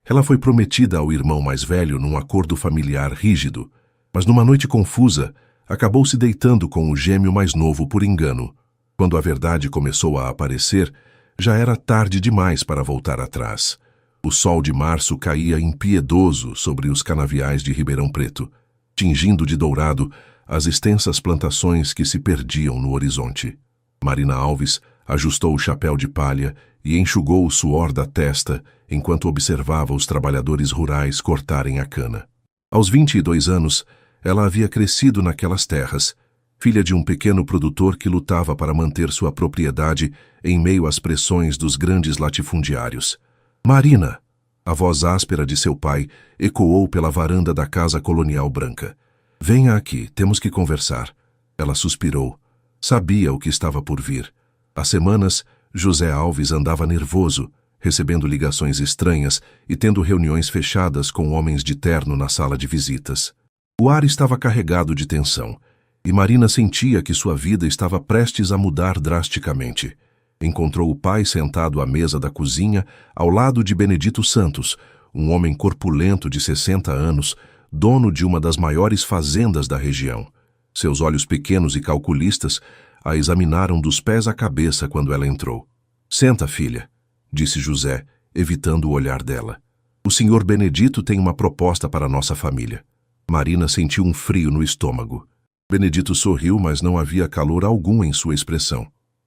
Ela foi prometida ao irmão mais velho num acordo familiar rígido, mas numa noite confusa, acabou se deitando com o gêmeo mais novo por engano. Quando a verdade começou a aparecer, já era tarde demais para voltar atrás. O sol de março caía impiedoso sobre os canaviais de Ribeirão Preto, tingindo de dourado as extensas plantações que se perdiam no horizonte. Marina Alves ajustou o chapéu de palha e enxugou o suor da testa enquanto observava os trabalhadores rurais cortarem a cana. Aos 22 anos, ela havia crescido naquelas terras, filha de um pequeno produtor que lutava para manter sua propriedade em meio às pressões dos grandes latifundiários. Marina! A voz áspera de seu pai ecoou pela varanda da casa colonial branca. Venha aqui, temos que conversar. Ela suspirou. Sabia o que estava por vir. Há semanas, José Alves andava nervoso, recebendo ligações estranhas e tendo reuniões fechadas com homens de terno na sala de visitas. O ar estava carregado de tensão, e Marina sentia que sua vida estava prestes a mudar drasticamente. Encontrou o pai sentado à mesa da cozinha, ao lado de Benedito Santos, um homem corpulento de 60 anos, dono de uma das maiores fazendas da região. Seus olhos pequenos e calculistas a examinaram dos pés à cabeça quando ela entrou. Senta, filha, disse José, evitando o olhar dela. O senhor Benedito tem uma proposta para nossa família. Marina sentiu um frio no estômago. Benedito sorriu, mas não havia calor algum em sua expressão.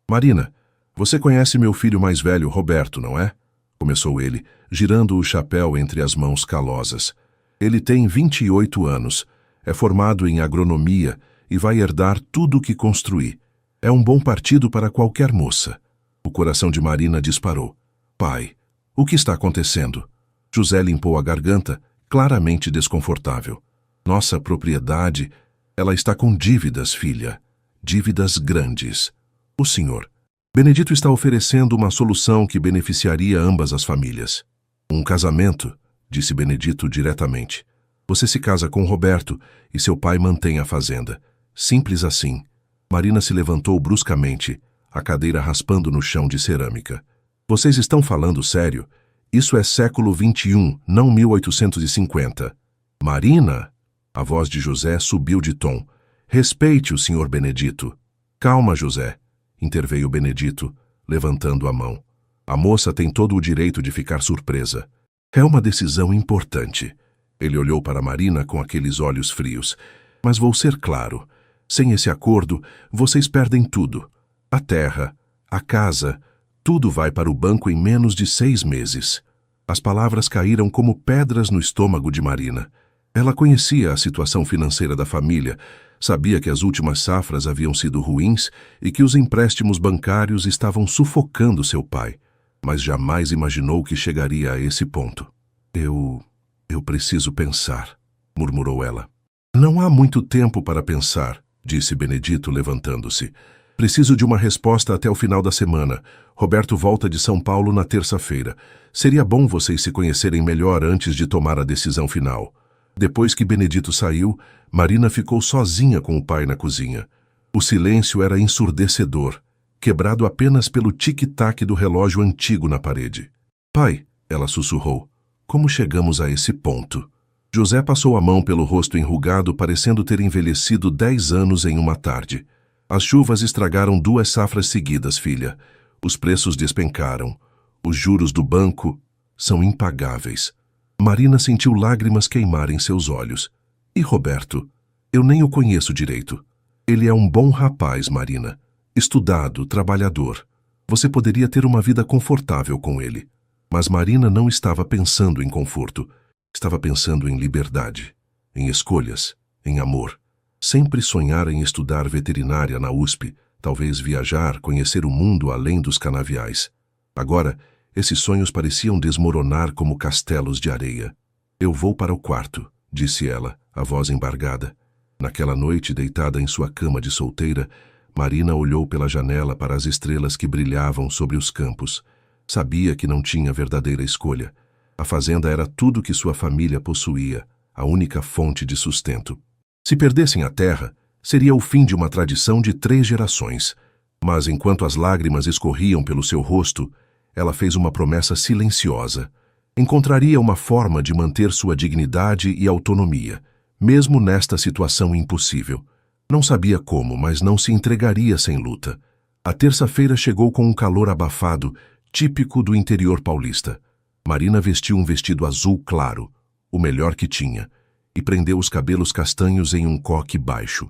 Marina, você conhece meu filho mais velho, Roberto, não é? Começou ele, girando o chapéu entre as mãos calosas. Ele tem 28 anos, é formado em agronomia e vai herdar tudo o que construir. É um bom partido para qualquer moça. O coração de Marina disparou. Pai, o que está acontecendo? José limpou a garganta, claramente desconfortável. Nossa propriedade, ela está com dívidas, filha. Dívidas grandes. O senhor. Benedito está oferecendo uma solução que beneficiaria ambas as famílias. Um casamento, disse Benedito diretamente. Você se casa com Roberto e seu pai mantém a fazenda. Simples assim. Marina se levantou bruscamente, a cadeira raspando no chão de cerâmica. Vocês estão falando sério? Isso é século XXI, não 1850. Marina! A voz de José subiu de tom. Respeite o senhor Benedito. Calma, José, interveio Benedito, levantando a mão. A moça tem todo o direito de ficar surpresa. É uma decisão importante. Ele olhou para Marina com aqueles olhos frios. Mas vou ser claro. Sem esse acordo, vocês perdem tudo. A terra, a casa, tudo vai para o banco em menos de 6 meses. As palavras caíram como pedras no estômago de Marina. Ela conhecia a situação financeira da família, sabia que as últimas safras haviam sido ruins e que os empréstimos bancários estavam sufocando seu pai, mas jamais imaginou que chegaria a esse ponto. Eu preciso pensar, murmurou ela. Não há muito tempo para pensar, disse Benedito levantando-se. Preciso de uma resposta até o final da semana. Roberto volta de São Paulo na terça-feira. Seria bom vocês se conhecerem melhor antes de tomar a decisão final. Depois que Benedito saiu, Marina ficou sozinha com o pai na cozinha. O silêncio era ensurdecedor, quebrado apenas pelo tic-tac do relógio antigo na parede. Pai, ela sussurrou, como chegamos a esse ponto? José passou a mão pelo rosto enrugado, parecendo ter envelhecido 10 anos em uma tarde. As chuvas estragaram 2 safras seguidas, filha. Os preços despencaram. Os juros do banco são impagáveis. Marina sentiu lágrimas queimarem seus olhos. E Roberto? Eu nem o conheço direito. Ele é um bom rapaz, Marina. Estudado, trabalhador. Você poderia ter uma vida confortável com ele. Mas Marina não estava pensando em conforto. Estava pensando em liberdade, em escolhas, em amor. Sempre sonhara em estudar veterinária na USP, talvez viajar, conhecer o mundo além dos canaviais. Agora, esses sonhos pareciam desmoronar como castelos de areia. Eu vou para o quarto, disse ela, a voz embargada. Naquela noite, deitada em sua cama de solteira, Marina olhou pela janela para as estrelas que brilhavam sobre os campos. Sabia que não tinha verdadeira escolha. A fazenda era tudo que sua família possuía, a única fonte de sustento. Se perdessem a terra, seria o fim de uma tradição de 3 gerações. Mas enquanto as lágrimas escorriam pelo seu rosto, ela fez uma promessa silenciosa. Encontraria uma forma de manter sua dignidade e autonomia, mesmo nesta situação impossível. Não sabia como, mas não se entregaria sem luta. A terça-feira chegou com um calor abafado, típico do interior paulista. Marina vestiu um vestido azul claro, o melhor que tinha, e prendeu os cabelos castanhos em um coque baixo.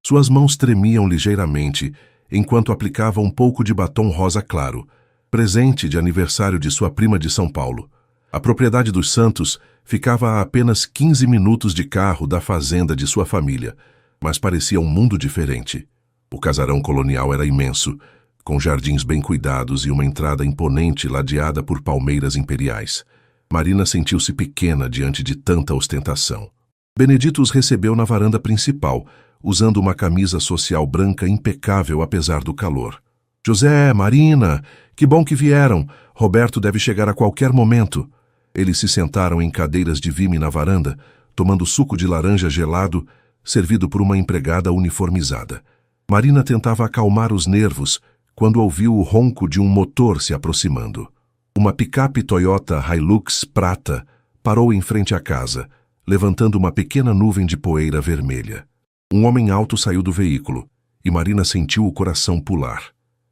Suas mãos tremiam ligeiramente, enquanto aplicava um pouco de batom rosa claro, presente de aniversário de sua prima de São Paulo. A propriedade dos Santos ficava a apenas 15 minutos de carro da fazenda de sua família, mas parecia um mundo diferente. O casarão colonial era imenso, com jardins bem cuidados e uma entrada imponente ladeada por palmeiras imperiais. Marina sentiu-se pequena diante de tanta ostentação. Benedito os recebeu na varanda principal, usando uma camisa social branca impecável apesar do calor. José, Marina, que bom que vieram. Roberto deve chegar a qualquer momento. Eles se sentaram em cadeiras de vime na varanda, tomando suco de laranja gelado, servido por uma empregada uniformizada. Marina tentava acalmar os nervos quando ouviu o ronco de um motor se aproximando. Uma picape Toyota Hilux prata parou em frente à casa, levantando uma pequena nuvem de poeira vermelha. Um homem alto saiu do veículo, e Marina sentiu o coração pular.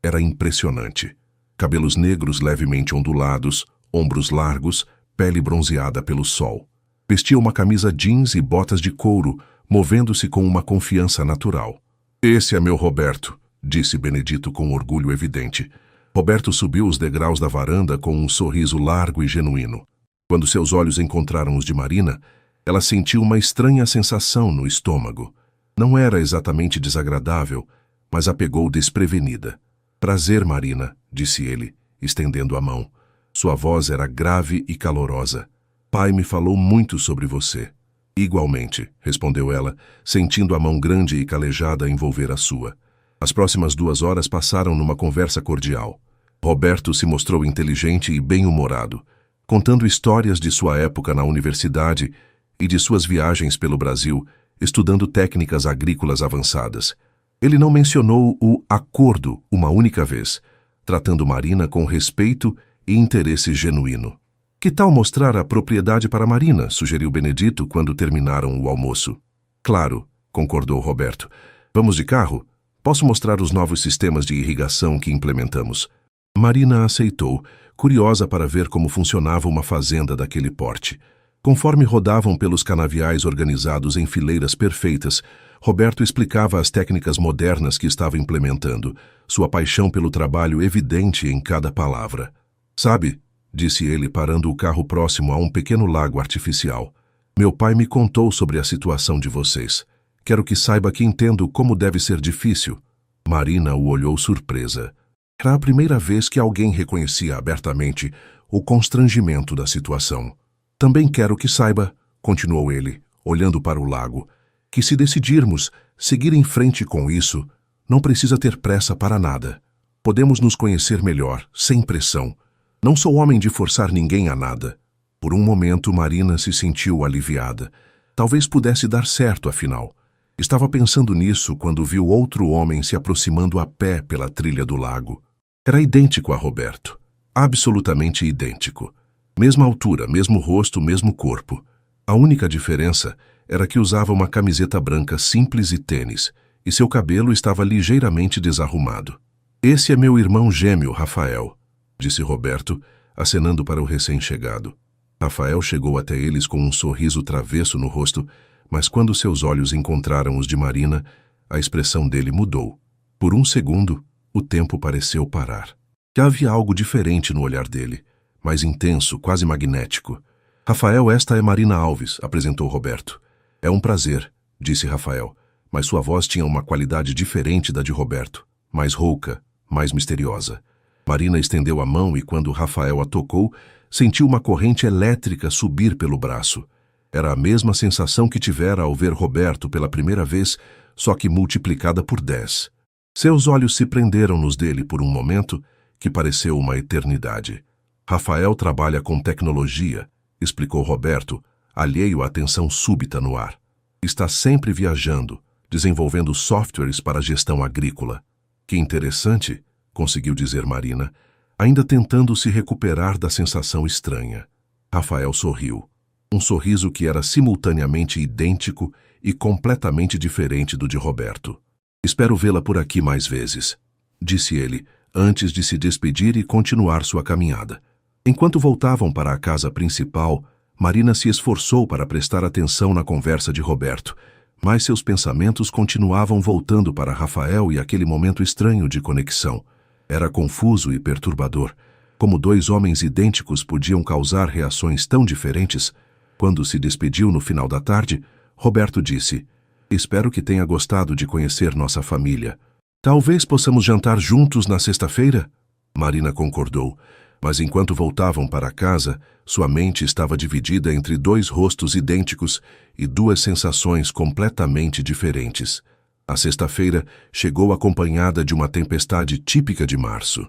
Era impressionante. Cabelos negros levemente ondulados, ombros largos, pele bronzeada pelo sol. Vestia uma camisa jeans e botas de couro, movendo-se com uma confiança natural. "Esse é meu Roberto", disse Benedito com orgulho evidente. Roberto subiu os degraus da varanda com um sorriso largo e genuíno. Quando seus olhos encontraram os de Marina, ela sentiu uma estranha sensação no estômago. Não era exatamente desagradável, mas a pegou desprevenida. "Prazer, Marina", disse ele, estendendo a mão. Sua voz era grave e calorosa. "Pai me falou muito sobre você." "Igualmente", respondeu ela, sentindo a mão grande e calejada envolver a sua. As próximas 2 horas passaram numa conversa cordial. Roberto se mostrou inteligente e bem-humorado, contando histórias de sua época na universidade e de suas viagens pelo Brasil, estudando técnicas agrícolas avançadas. Ele não mencionou o acordo uma única vez, tratando Marina com respeito e interesse genuíno. "Que tal mostrar a propriedade para Marina?", sugeriu Benedito quando terminaram o almoço. "Claro", concordou Roberto. "Vamos de carro? Posso mostrar os novos sistemas de irrigação que implementamos." Marina aceitou, curiosa para ver como funcionava uma fazenda daquele porte. Conforme rodavam pelos canaviais organizados em fileiras perfeitas, Roberto explicava as técnicas modernas que estava implementando, sua paixão pelo trabalho evidente em cada palavra. "Sabe", disse ele parando o carro próximo a um pequeno lago artificial, "meu pai me contou sobre a situação de vocês. Quero que saiba que entendo como deve ser difícil." Marina o olhou surpresa. Era a primeira vez que alguém reconhecia abertamente o constrangimento da situação. "Também quero que saiba", continuou ele, olhando para o lago, "que se decidirmos seguir em frente com isso, não precisa ter pressa para nada. Podemos nos conhecer melhor, sem pressão. Não sou homem de forçar ninguém a nada." Por um momento, Marina se sentiu aliviada. Talvez pudesse dar certo, afinal. Estava pensando nisso quando viu outro homem se aproximando a pé pela trilha do lago. Era idêntico a Roberto. Absolutamente idêntico. Mesma altura, mesmo rosto, mesmo corpo. A única diferença era que usava uma camiseta branca simples e tênis, e seu cabelo estava ligeiramente desarrumado. "Esse é meu irmão gêmeo, Rafael", disse Roberto, acenando para o recém-chegado. Rafael chegou até eles com um sorriso travesso no rosto, mas quando seus olhos encontraram os de Marina, a expressão dele mudou. Por um segundo, o tempo pareceu parar. Já havia algo diferente no olhar dele, mais intenso, quase magnético. "Rafael, esta é Marina Alves", apresentou Roberto. "É um prazer", disse Rafael, mas sua voz tinha uma qualidade diferente da de Roberto, mais rouca, mais misteriosa. Marina estendeu a mão e quando Rafael a tocou, sentiu uma corrente elétrica subir pelo braço. Era a mesma sensação que tivera ao ver Roberto pela primeira vez, só que multiplicada por 10. Seus olhos se prenderam nos dele por um momento que pareceu uma eternidade. "Rafael trabalha com tecnologia", explicou Roberto, alheio à tensão súbita no ar. "Está sempre viajando, desenvolvendo softwares para a gestão agrícola." "Que interessante", conseguiu dizer Marina, ainda tentando se recuperar da sensação estranha. Rafael sorriu. Um sorriso que era simultaneamente idêntico e completamente diferente do de Roberto. Espero vê-la por aqui mais vezes, disse ele, antes de se despedir e continuar sua caminhada. Enquanto voltavam para a casa principal, Marina se esforçou para prestar atenção na conversa de Roberto, mas seus pensamentos continuavam voltando para Rafael e aquele momento estranho de conexão. Era confuso e perturbador. Como dois homens idênticos podiam causar reações tão diferentes? Quando se despediu no final da tarde, Roberto disse: "Espero que tenha gostado de conhecer nossa família. Talvez possamos jantar juntos na sexta-feira?" Marina concordou, mas enquanto voltavam para casa, sua mente estava dividida entre dois rostos idênticos e duas sensações completamente diferentes. A sexta-feira chegou acompanhada de uma tempestade típica de março.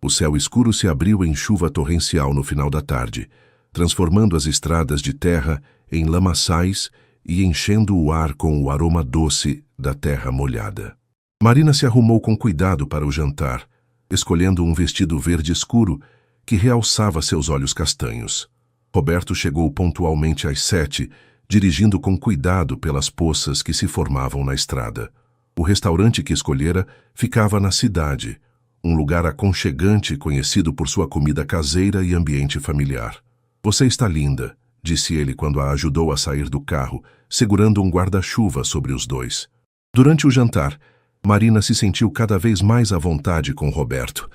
O céu escuro se abriu em chuva torrencial no final da tarde, transformando as estradas de terra em lamaçais e enchendo o ar com o aroma doce da terra molhada. Marina se arrumou com cuidado para o jantar, escolhendo um vestido verde escuro que realçava seus olhos castanhos. Roberto chegou pontualmente às 7, dirigindo com cuidado pelas poças que se formavam na estrada. O restaurante que escolhera ficava na cidade, um lugar aconchegante conhecido por sua comida caseira e ambiente familiar. "Você está linda", disse ele quando a ajudou a sair do carro, segurando um guarda-chuva sobre os dois. Durante o jantar, Marina se sentiu cada vez mais à vontade com Roberto.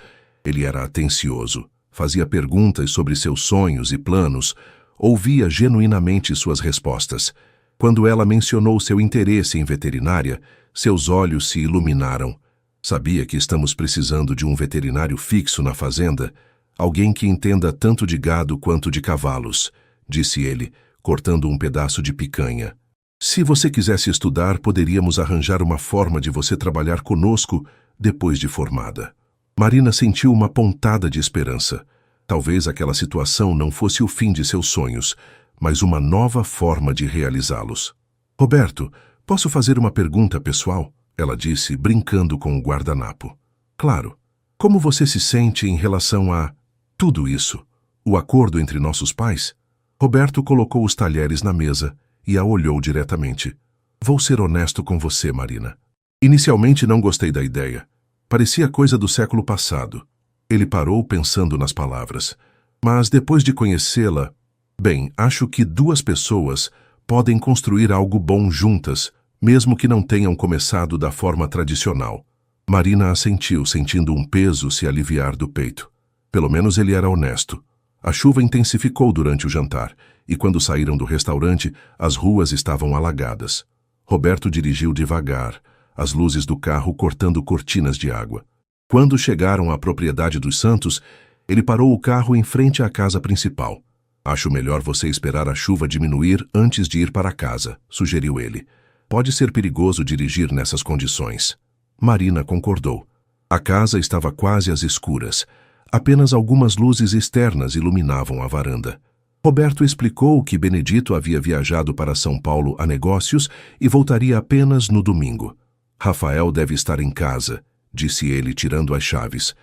Ele era atencioso, fazia perguntas sobre seus sonhos e planos, ouvia genuinamente suas respostas. Quando ela mencionou seu interesse em veterinária, seus olhos se iluminaram. "Sabia que estamos precisando de um veterinário fixo na fazenda? Alguém que entenda tanto de gado quanto de cavalos", disse ele, cortando um pedaço de picanha. "Se você quisesse estudar, poderíamos arranjar uma forma de você trabalhar conosco depois de formada." Marina sentiu uma pontada de esperança. Talvez aquela situação não fosse o fim de seus sonhos, mas uma nova forma de realizá-los. "Roberto, posso fazer uma pergunta pessoal?" ela disse, brincando com o guardanapo. "Claro. Como você se sente em relação a tudo isso? O acordo entre nossos pais?" Roberto colocou os talheres na mesa e a olhou diretamente. "Vou ser honesto com você, Marina. Inicialmente não gostei da ideia. Parecia coisa do século passado." Ele parou pensando nas palavras. "Mas depois de conhecê-la, bem, acho que duas pessoas podem construir algo bom juntas, mesmo que não tenham começado da forma tradicional." Marina assentiu, sentindo um peso se aliviar do peito. Pelo menos ele era honesto. A chuva intensificou durante o jantar, e quando saíram do restaurante, as ruas estavam alagadas. Roberto dirigiu devagar, as luzes do carro cortando cortinas de água. Quando chegaram à propriedade dos Santos, ele parou o carro em frente à casa principal. "Acho melhor você esperar a chuva diminuir antes de ir para casa", sugeriu ele. "Pode ser perigoso dirigir nessas condições." Marina concordou. A casa estava quase às escuras. Apenas algumas luzes externas iluminavam a varanda. Roberto explicou que Benedito havia viajado para São Paulo a negócios e voltaria apenas no domingo. "Rafael deve estar em casa", disse ele, tirando as chaves.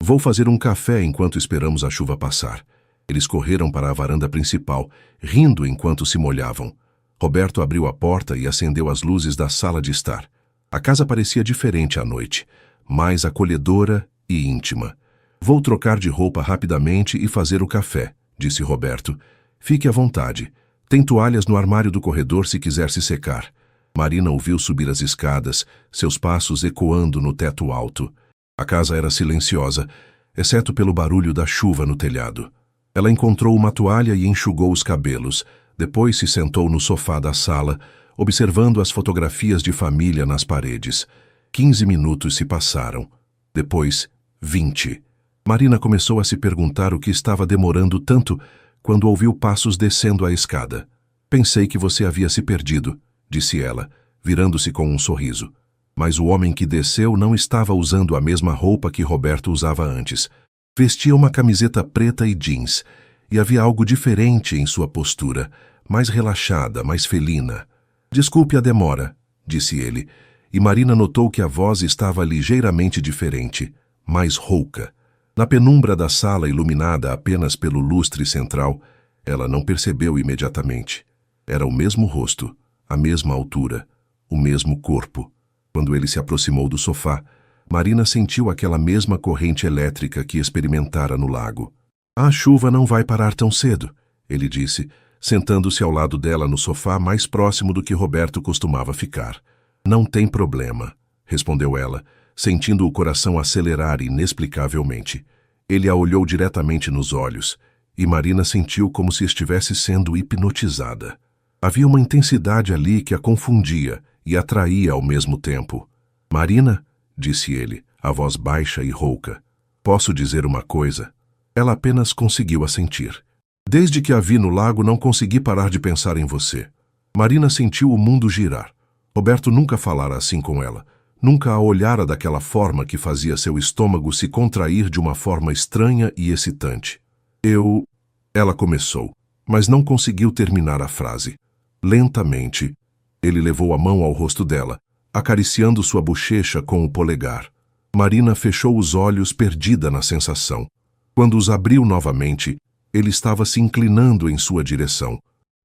"Vou fazer um café enquanto esperamos a chuva passar." Eles correram para a varanda principal, rindo enquanto se molhavam. Roberto abriu a porta e acendeu as luzes da sala de estar. A casa parecia diferente à noite, mais acolhedora e íntima. "Vou trocar de roupa rapidamente e fazer o café", disse Roberto. "Fique à vontade. Tem toalhas no armário do corredor se quiser se secar." Marina ouviu subir as escadas, seus passos ecoando no teto alto. A casa era silenciosa, exceto pelo barulho da chuva no telhado. Ela encontrou uma toalha e enxugou os cabelos. Depois se sentou no sofá da sala, observando as fotografias de família nas paredes. 15 minutos se passaram. Depois, 20. Marina começou a se perguntar o que estava demorando tanto quando ouviu passos descendo a escada. "Pensei que você havia se perdido", disse ela, virando-se com um sorriso. Mas o homem que desceu não estava usando a mesma roupa que Roberto usava antes. Vestia uma camiseta preta e jeans, e havia algo diferente em sua postura, mais relaxada, mais felina. "Desculpe a demora", disse ele, e Marina notou que a voz estava ligeiramente diferente, mais rouca. Na penumbra da sala, iluminada apenas pelo lustre central, Ela não percebeu imediatamente. Era o mesmo rosto, a mesma altura, o mesmo corpo. Quando ele se aproximou do sofá, Marina sentiu aquela mesma corrente elétrica que experimentara no lago. A chuva não vai parar tão cedo, ele disse, sentando-se ao lado dela no sofá mais próximo do que Roberto costumava ficar. Não tem problema, respondeu ela, sentindo o coração acelerar inexplicavelmente. Ele a olhou diretamente nos olhos, e Marina sentiu como se estivesse sendo hipnotizada. Havia uma intensidade ali que a confundia e atraía ao mesmo tempo. Marina, disse ele, a voz baixa e rouca. Posso dizer uma coisa? Ela apenas conseguiu assentir. Desde que a vi no lago, não consegui parar de pensar em você. Marina sentiu o mundo girar. Roberto nunca falara assim com ela. Nunca a olhara daquela forma que fazia seu estômago se contrair de uma forma estranha e excitante. Ela começou, mas não conseguiu terminar a frase. Lentamente, ele levou a mão ao rosto dela, acariciando sua bochecha com o polegar. Marina fechou os olhos, perdida na sensação. Quando os abriu novamente, ele estava se inclinando em sua direção.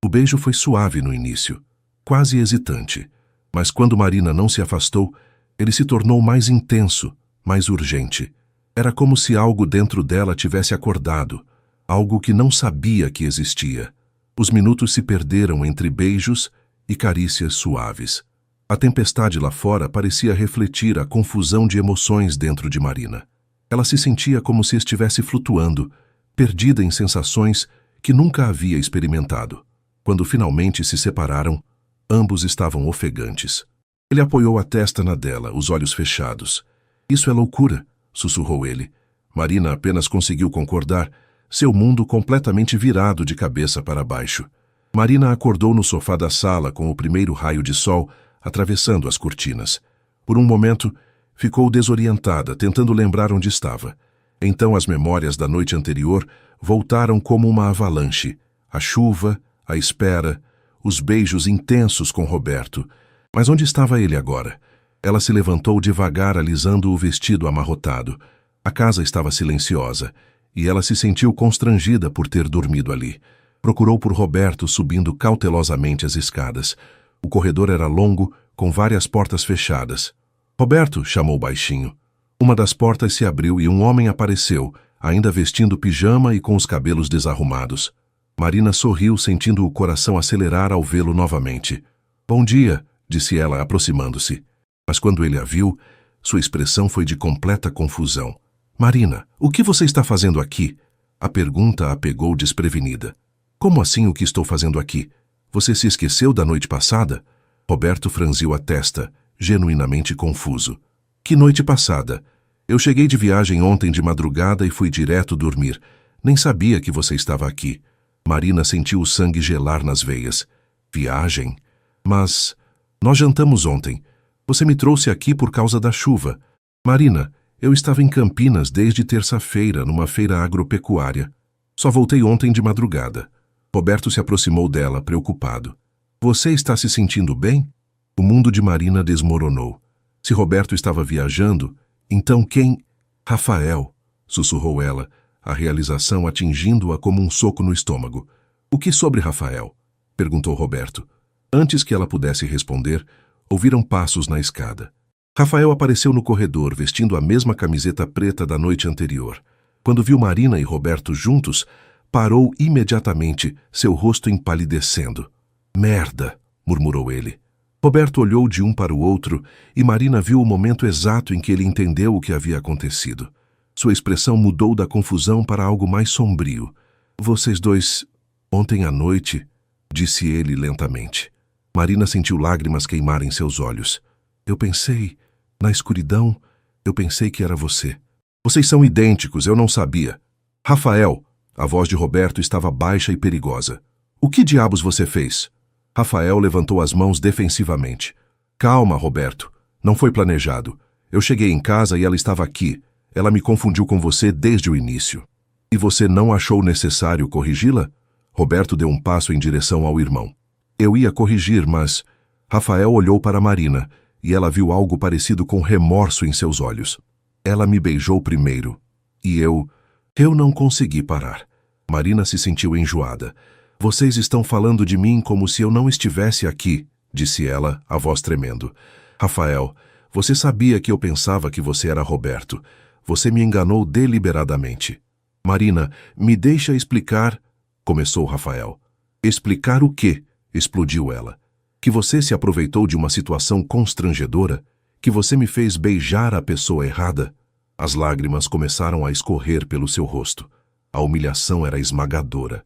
O beijo foi suave no início, quase hesitante, mas quando Marina não se afastou, ele se tornou mais intenso, mais urgente. Era como se algo dentro dela tivesse acordado, algo que não sabia que existia. Os minutos se perderam entre beijos e carícias suaves. A tempestade lá fora parecia refletir a confusão de emoções dentro de Marina. Ela se sentia como se estivesse flutuando, perdida em sensações que nunca havia experimentado. Quando finalmente se separaram, ambos estavam ofegantes. Ele apoiou a testa na dela, os olhos fechados. Isso é loucura, sussurrou ele. Marina apenas conseguiu concordar, seu mundo completamente virado de cabeça para baixo. Marina acordou no sofá da sala com o primeiro raio de sol atravessando as cortinas. Por um momento, ficou desorientada, tentando lembrar onde estava. Então as memórias da noite anterior voltaram como uma avalanche. A chuva, a espera, os beijos intensos com Roberto. Mas onde estava ele agora? Ela se levantou devagar, alisando o vestido amarrotado. A casa estava silenciosa, e ela se sentiu constrangida por ter dormido ali. Procurou por Roberto, subindo cautelosamente as escadas. O corredor era longo, com várias portas fechadas. Roberto, chamou baixinho. Uma das portas se abriu e um homem apareceu, ainda vestindo pijama e com os cabelos desarrumados. Marina sorriu, sentindo o coração acelerar ao vê-lo novamente. Bom dia, disse ela, aproximando-se. Mas quando ele a viu, sua expressão foi de completa confusão. Marina, o que você está fazendo aqui? A pergunta a pegou desprevenida. Como assim o que estou fazendo aqui? Você se esqueceu da noite passada? Roberto franziu a testa, genuinamente confuso. Que noite passada? Eu cheguei de viagem ontem de madrugada e fui direto dormir. Nem sabia que você estava aqui. Marina sentiu o sangue gelar nas veias. Viagem? Mas... nós jantamos ontem. Você me trouxe aqui por causa da chuva. Marina, eu estava em Campinas desde terça-feira, numa feira agropecuária. Só voltei ontem de madrugada. Roberto se aproximou dela, preocupado. Você está se sentindo bem? O mundo de Marina desmoronou. Se Roberto estava viajando, então quem? Rafael, sussurrou ela, a realização atingindo-a como um soco no estômago. O que sobre Rafael? Perguntou Roberto. Antes que ela pudesse responder, ouviram passos na escada. Rafael apareceu no corredor, vestindo a mesma camiseta preta da noite anterior. Quando viu Marina e Roberto juntos, parou imediatamente, seu rosto empalidecendo. Merda, murmurou ele. Roberto olhou de um para o outro e Marina viu o momento exato em que ele entendeu o que havia acontecido. Sua expressão mudou da confusão para algo mais sombrio. Vocês dois, ontem à noite, disse ele lentamente. Marina sentiu lágrimas queimarem seus olhos. Eu pensei, na escuridão, eu pensei que era você. Vocês são idênticos, eu não sabia. Rafael, a voz de Roberto estava baixa e perigosa. O que diabos você fez? Rafael levantou as mãos defensivamente. Calma, Roberto. Não foi planejado. Eu cheguei em casa e ela estava aqui. Ela me confundiu com você desde o início. E você não achou necessário corrigi-la? Roberto deu um passo em direção ao irmão. Eu ia corrigir, mas... Rafael olhou para Marina e ela viu algo parecido com remorso em seus olhos. Ela me beijou primeiro. E eu não consegui parar. Marina se sentiu enjoada. Vocês estão falando de mim como se eu não estivesse aqui, disse ela, a voz tremendo. Rafael, você sabia que eu pensava que você era Roberto. Você me enganou deliberadamente. Marina, me deixa explicar, começou Rafael. Explicar o quê? Explodiu ela. Que você se aproveitou de uma situação constrangedora? Que você me fez beijar a pessoa errada? As lágrimas começaram a escorrer pelo seu rosto. A humilhação era esmagadora.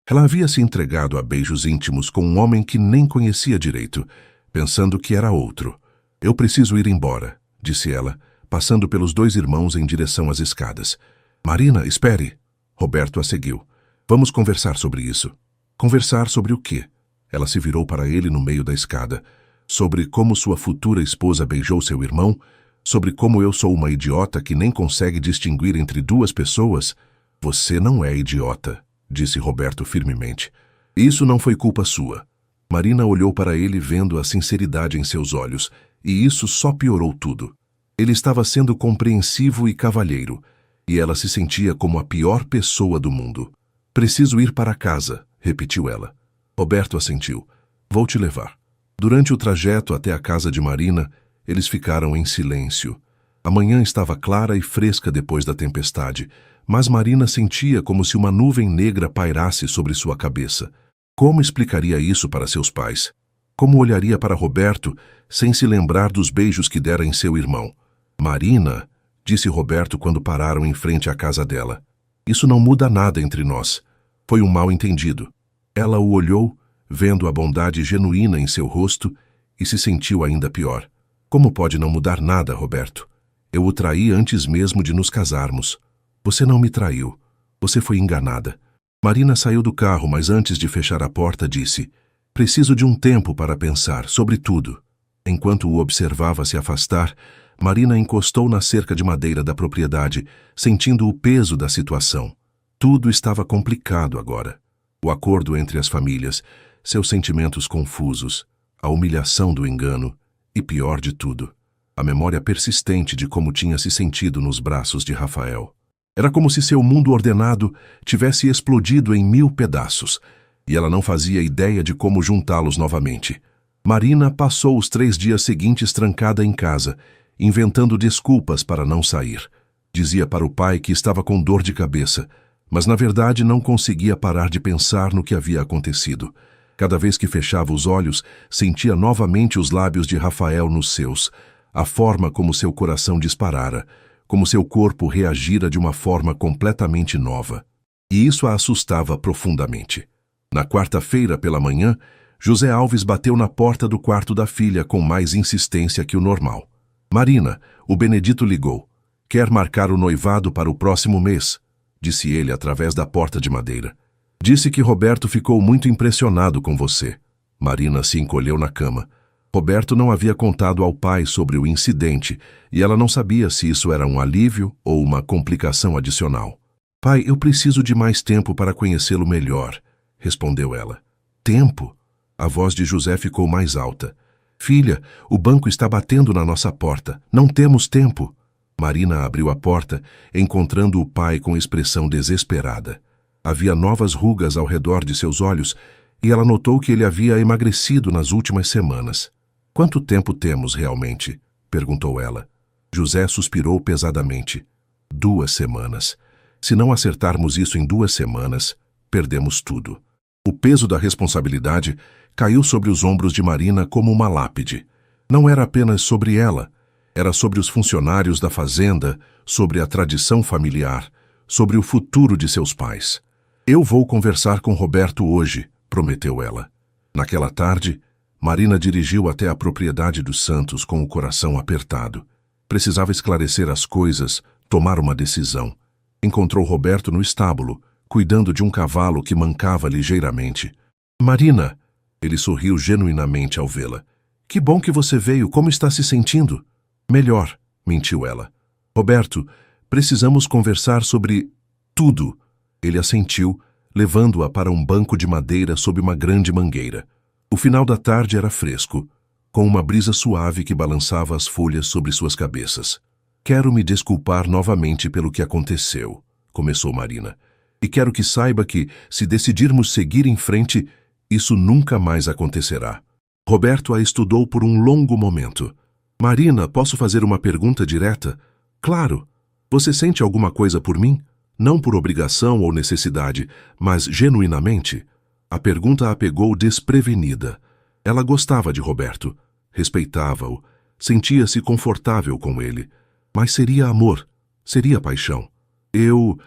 Ela havia se entregado a beijos íntimos com um homem que nem conhecia direito, pensando que era outro. Eu preciso ir embora, disse ela, passando pelos 2 irmãos em direção às escadas. Marina, espere. Roberto a seguiu. Vamos conversar sobre isso. Conversar sobre o quê? Ela se virou para ele no meio da escada. Sobre como sua futura esposa beijou seu irmão? Sobre como eu sou uma idiota que nem consegue distinguir entre 2 pessoas? Você não é idiota, disse Roberto firmemente. Isso não foi culpa sua. Marina olhou para ele vendo a sinceridade em seus olhos, e isso só piorou tudo. Ele estava sendo compreensivo e cavalheiro, e ela se sentia como a pior pessoa do mundo. Preciso ir para casa, repetiu ela. Roberto assentiu. Vou te levar. Durante o trajeto até a casa de Marina, eles ficaram em silêncio. A manhã estava clara e fresca depois da tempestade, mas Marina sentia como se uma nuvem negra pairasse sobre sua cabeça. Como explicaria isso para seus pais? Como olharia para Roberto sem se lembrar dos beijos que dera em seu irmão? Marina, disse Roberto quando pararam em frente à casa dela. Isso não muda nada entre nós. Foi um mal-entendido. Ela o olhou, vendo a bondade genuína em seu rosto, e se sentiu ainda pior. Como pode não mudar nada, Roberto? Eu o traí antes mesmo de nos casarmos. Você não me traiu. Você foi enganada. Marina saiu do carro, mas antes de fechar a porta disse: preciso de um tempo para pensar sobre tudo. Enquanto o observava se afastar, Marina encostou na cerca de madeira da propriedade, sentindo o peso da situação. Tudo estava complicado agora. O acordo entre as famílias, seus sentimentos confusos, a humilhação do engano e, pior de tudo, a memória persistente de como tinha se sentido nos braços de Rafael. Era como se seu mundo ordenado tivesse explodido em 1000 pedaços, e ela não fazia ideia de como juntá-los novamente. Marina passou os 3 dias seguintes trancada em casa, inventando desculpas para não sair. Dizia para o pai que estava com dor de cabeça, mas na verdade não conseguia parar de pensar no que havia acontecido. Cada vez que fechava os olhos, sentia novamente os lábios de Rafael nos seus, a forma como seu coração disparara, como seu corpo reagira de uma forma completamente nova. E isso a assustava profundamente. Na quarta-feira pela manhã, José Alves bateu na porta do quarto da filha com mais insistência que o normal. Marina, o Benedito ligou. Quer marcar o noivado para o próximo mês, disse ele através da porta de madeira. Disse que Roberto ficou muito impressionado com você. Marina se encolheu na cama. Roberto não havia contado ao pai sobre o incidente e ela não sabia se isso era um alívio ou uma complicação adicional. Pai, eu preciso de mais tempo para conhecê-lo melhor, respondeu ela. Tempo? A voz de José ficou mais alta. Filha, o banco está batendo na nossa porta. Não temos tempo. Marina abriu a porta, encontrando o pai com expressão desesperada. Havia novas rugas ao redor de seus olhos e ela notou que ele havia emagrecido nas últimas semanas. Quanto tempo temos realmente? Perguntou ela. José suspirou pesadamente. 2 semanas. Se não acertarmos isso em 2 semanas, perdemos tudo. O peso da responsabilidade caiu sobre os ombros de Marina como uma lápide. Não era apenas sobre ela. Era sobre os funcionários da fazenda, sobre a tradição familiar, sobre o futuro de seus pais. Eu vou conversar com Roberto hoje, prometeu ela. Naquela tarde, Marina dirigiu até a propriedade dos Santos com o coração apertado. Precisava esclarecer as coisas, tomar uma decisão. Encontrou Roberto no estábulo, cuidando de um cavalo que mancava ligeiramente. Marina! Ele sorriu genuinamente ao vê-la. Que bom que você veio, como está se sentindo? Melhor, mentiu ela. Roberto, precisamos conversar sobre tudo. Ele assentiu, levando-a para um banco de madeira sob uma grande mangueira. O final da tarde era fresco, com uma brisa suave que balançava as folhas sobre suas cabeças. Quero me desculpar novamente pelo que aconteceu, começou Marina. E quero que saiba que, se decidirmos seguir em frente, isso nunca mais acontecerá. Roberto a estudou por um longo momento. Marina, posso fazer uma pergunta direta? Claro. Você sente alguma coisa por mim? Não por obrigação ou necessidade, mas genuinamente? A pergunta a pegou desprevenida. Ela gostava de Roberto, respeitava-o, sentia-se confortável com ele. Mas seria amor, seria paixão. Eu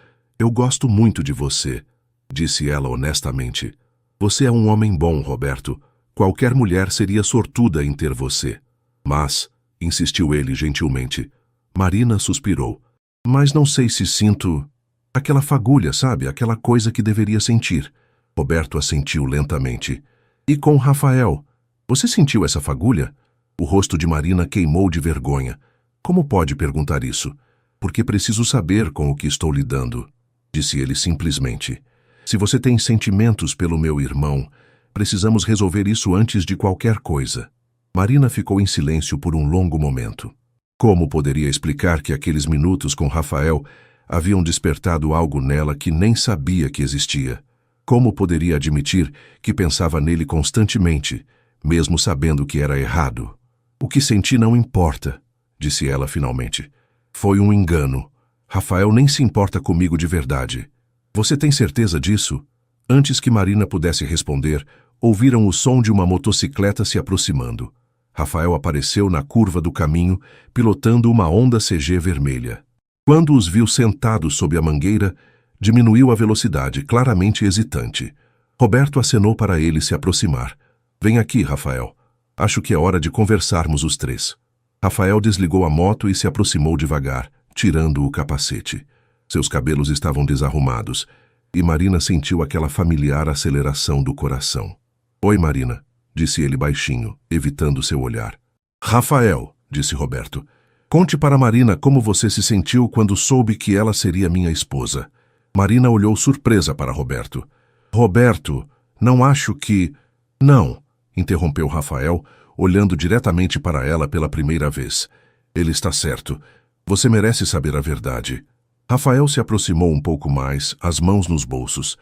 gosto muito de você, disse ela honestamente. Você é um homem bom, Roberto. Qualquer mulher seria sortuda em ter você. Mas, insistiu ele gentilmente. Marina suspirou. Mas não sei se sinto... aquela fagulha, sabe? Aquela coisa que deveria sentir. Roberto assentiu lentamente. E com Rafael? Você sentiu essa fagulha? O rosto de Marina queimou de vergonha. Como pode perguntar isso? Porque preciso saber com o que estou lidando, disse ele simplesmente. Se você tem sentimentos pelo meu irmão, precisamos resolver isso antes de qualquer coisa. Marina ficou em silêncio por um longo momento. Como poderia explicar que aqueles minutos com Rafael haviam despertado algo nela que nem sabia que existia? Como poderia admitir que pensava nele constantemente, mesmo sabendo que era errado? O que senti não importa, disse ela finalmente. Foi um engano. Rafael nem se importa comigo de verdade. Você tem certeza disso? Antes que Marina pudesse responder, ouviram o som de uma motocicleta se aproximando. Rafael apareceu na curva do caminho, pilotando uma Honda CG vermelha. Quando os viu sentados sob a mangueira, diminuiu a velocidade, claramente hesitante. Roberto acenou para ele se aproximar. Vem aqui, Rafael. Acho que é hora de conversarmos os três. Rafael desligou a moto e se aproximou devagar, tirando o capacete. Seus cabelos estavam desarrumados, e Marina sentiu aquela familiar aceleração do coração. Oi, Marina, disse ele baixinho, evitando seu olhar. Rafael, disse Roberto, conte para Marina como você se sentiu quando soube que ela seria minha esposa. Marina olhou surpresa para Roberto. Roberto, não acho que... Não, interrompeu Rafael, olhando diretamente para ela pela primeira vez. Ele está certo. Você merece saber a verdade. Rafael se aproximou um pouco mais, as mãos nos bolsos.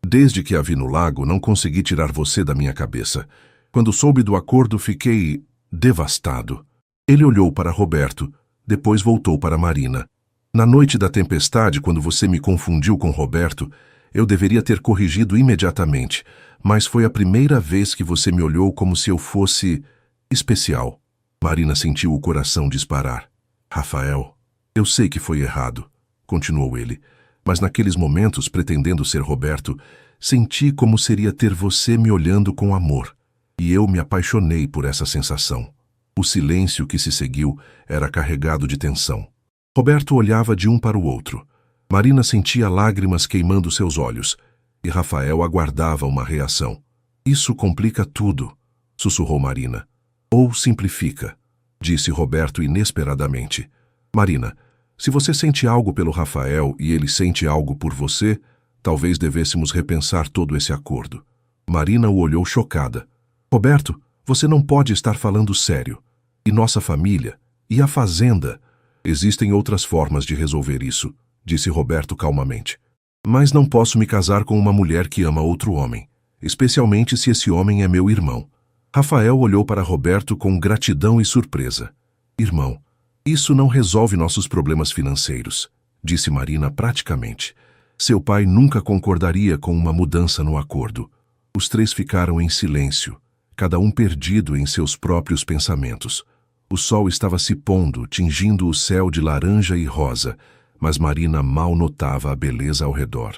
Desde que a vi no lago, não consegui tirar você da minha cabeça. Quando soube do acordo, fiquei devastado. Ele olhou para Roberto, depois voltou para Marina. Na noite da tempestade, quando você me confundiu com Roberto, eu deveria ter corrigido imediatamente, mas foi a primeira vez que você me olhou como se eu fosse especial. Marina sentiu o coração disparar. Rafael, eu sei que foi errado, continuou ele, mas naqueles momentos, pretendendo ser Roberto, senti como seria ter você me olhando com amor, e eu me apaixonei por essa sensação. O silêncio que se seguiu era carregado de tensão. Roberto olhava de um para o outro. Marina sentia lágrimas queimando seus olhos, e Rafael aguardava uma reação. Isso complica tudo, sussurrou Marina. Ou simplifica, disse Roberto inesperadamente. Marina, se você sente algo pelo Rafael e ele sente algo por você, talvez devêssemos repensar todo esse acordo. Marina o olhou chocada. Roberto, você não pode estar falando sério. E nossa família? E a fazenda? Existem outras formas de resolver isso, disse Roberto calmamente. Mas não posso me casar com uma mulher que ama outro homem, especialmente se esse homem é meu irmão. Rafael olhou para Roberto com gratidão e surpresa. Irmão, isso não resolve nossos problemas financeiros, disse Marina praticamente. Seu pai nunca concordaria com uma mudança no acordo. Os três ficaram em silêncio, cada um perdido em seus próprios pensamentos. O sol estava se pondo, tingindo o céu de laranja e rosa, mas Marina mal notava a beleza ao redor.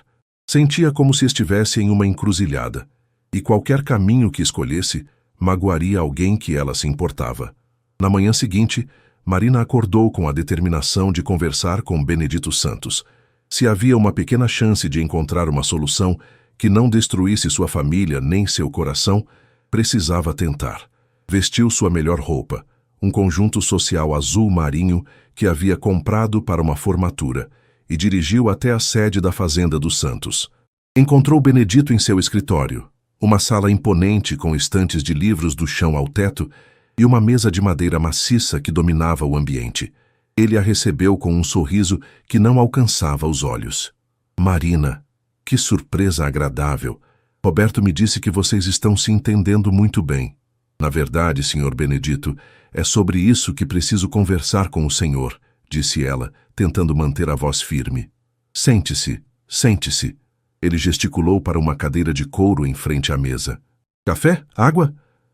Sentia como se estivesse em uma encruzilhada, e qualquer caminho que escolhesse, magoaria alguém que ela se importava. Na manhã seguinte, Marina acordou com a determinação de conversar com Benedito Santos. Se havia uma pequena chance de encontrar uma solução que não destruísse sua família nem seu coração, precisava tentar. Vestiu sua melhor roupa, um conjunto social azul marinho que havia comprado para uma formatura, e dirigiu até a sede da Fazenda dos Santos. Encontrou Benedito em seu escritório, uma sala imponente com estantes de livros do chão ao teto e uma mesa de madeira maciça que dominava o ambiente. Ele a recebeu com um sorriso que não alcançava os olhos. Marina, Que surpresa agradável! Roberto me disse que vocês estão se entendendo muito bem. Na verdade, Sr. Benedito, é sobre isso que preciso conversar com o senhor, disse ela, tentando manter a voz firme. Sente-se, sente-se. Ele gesticulou para uma cadeira de couro em frente à mesa. Café? Água?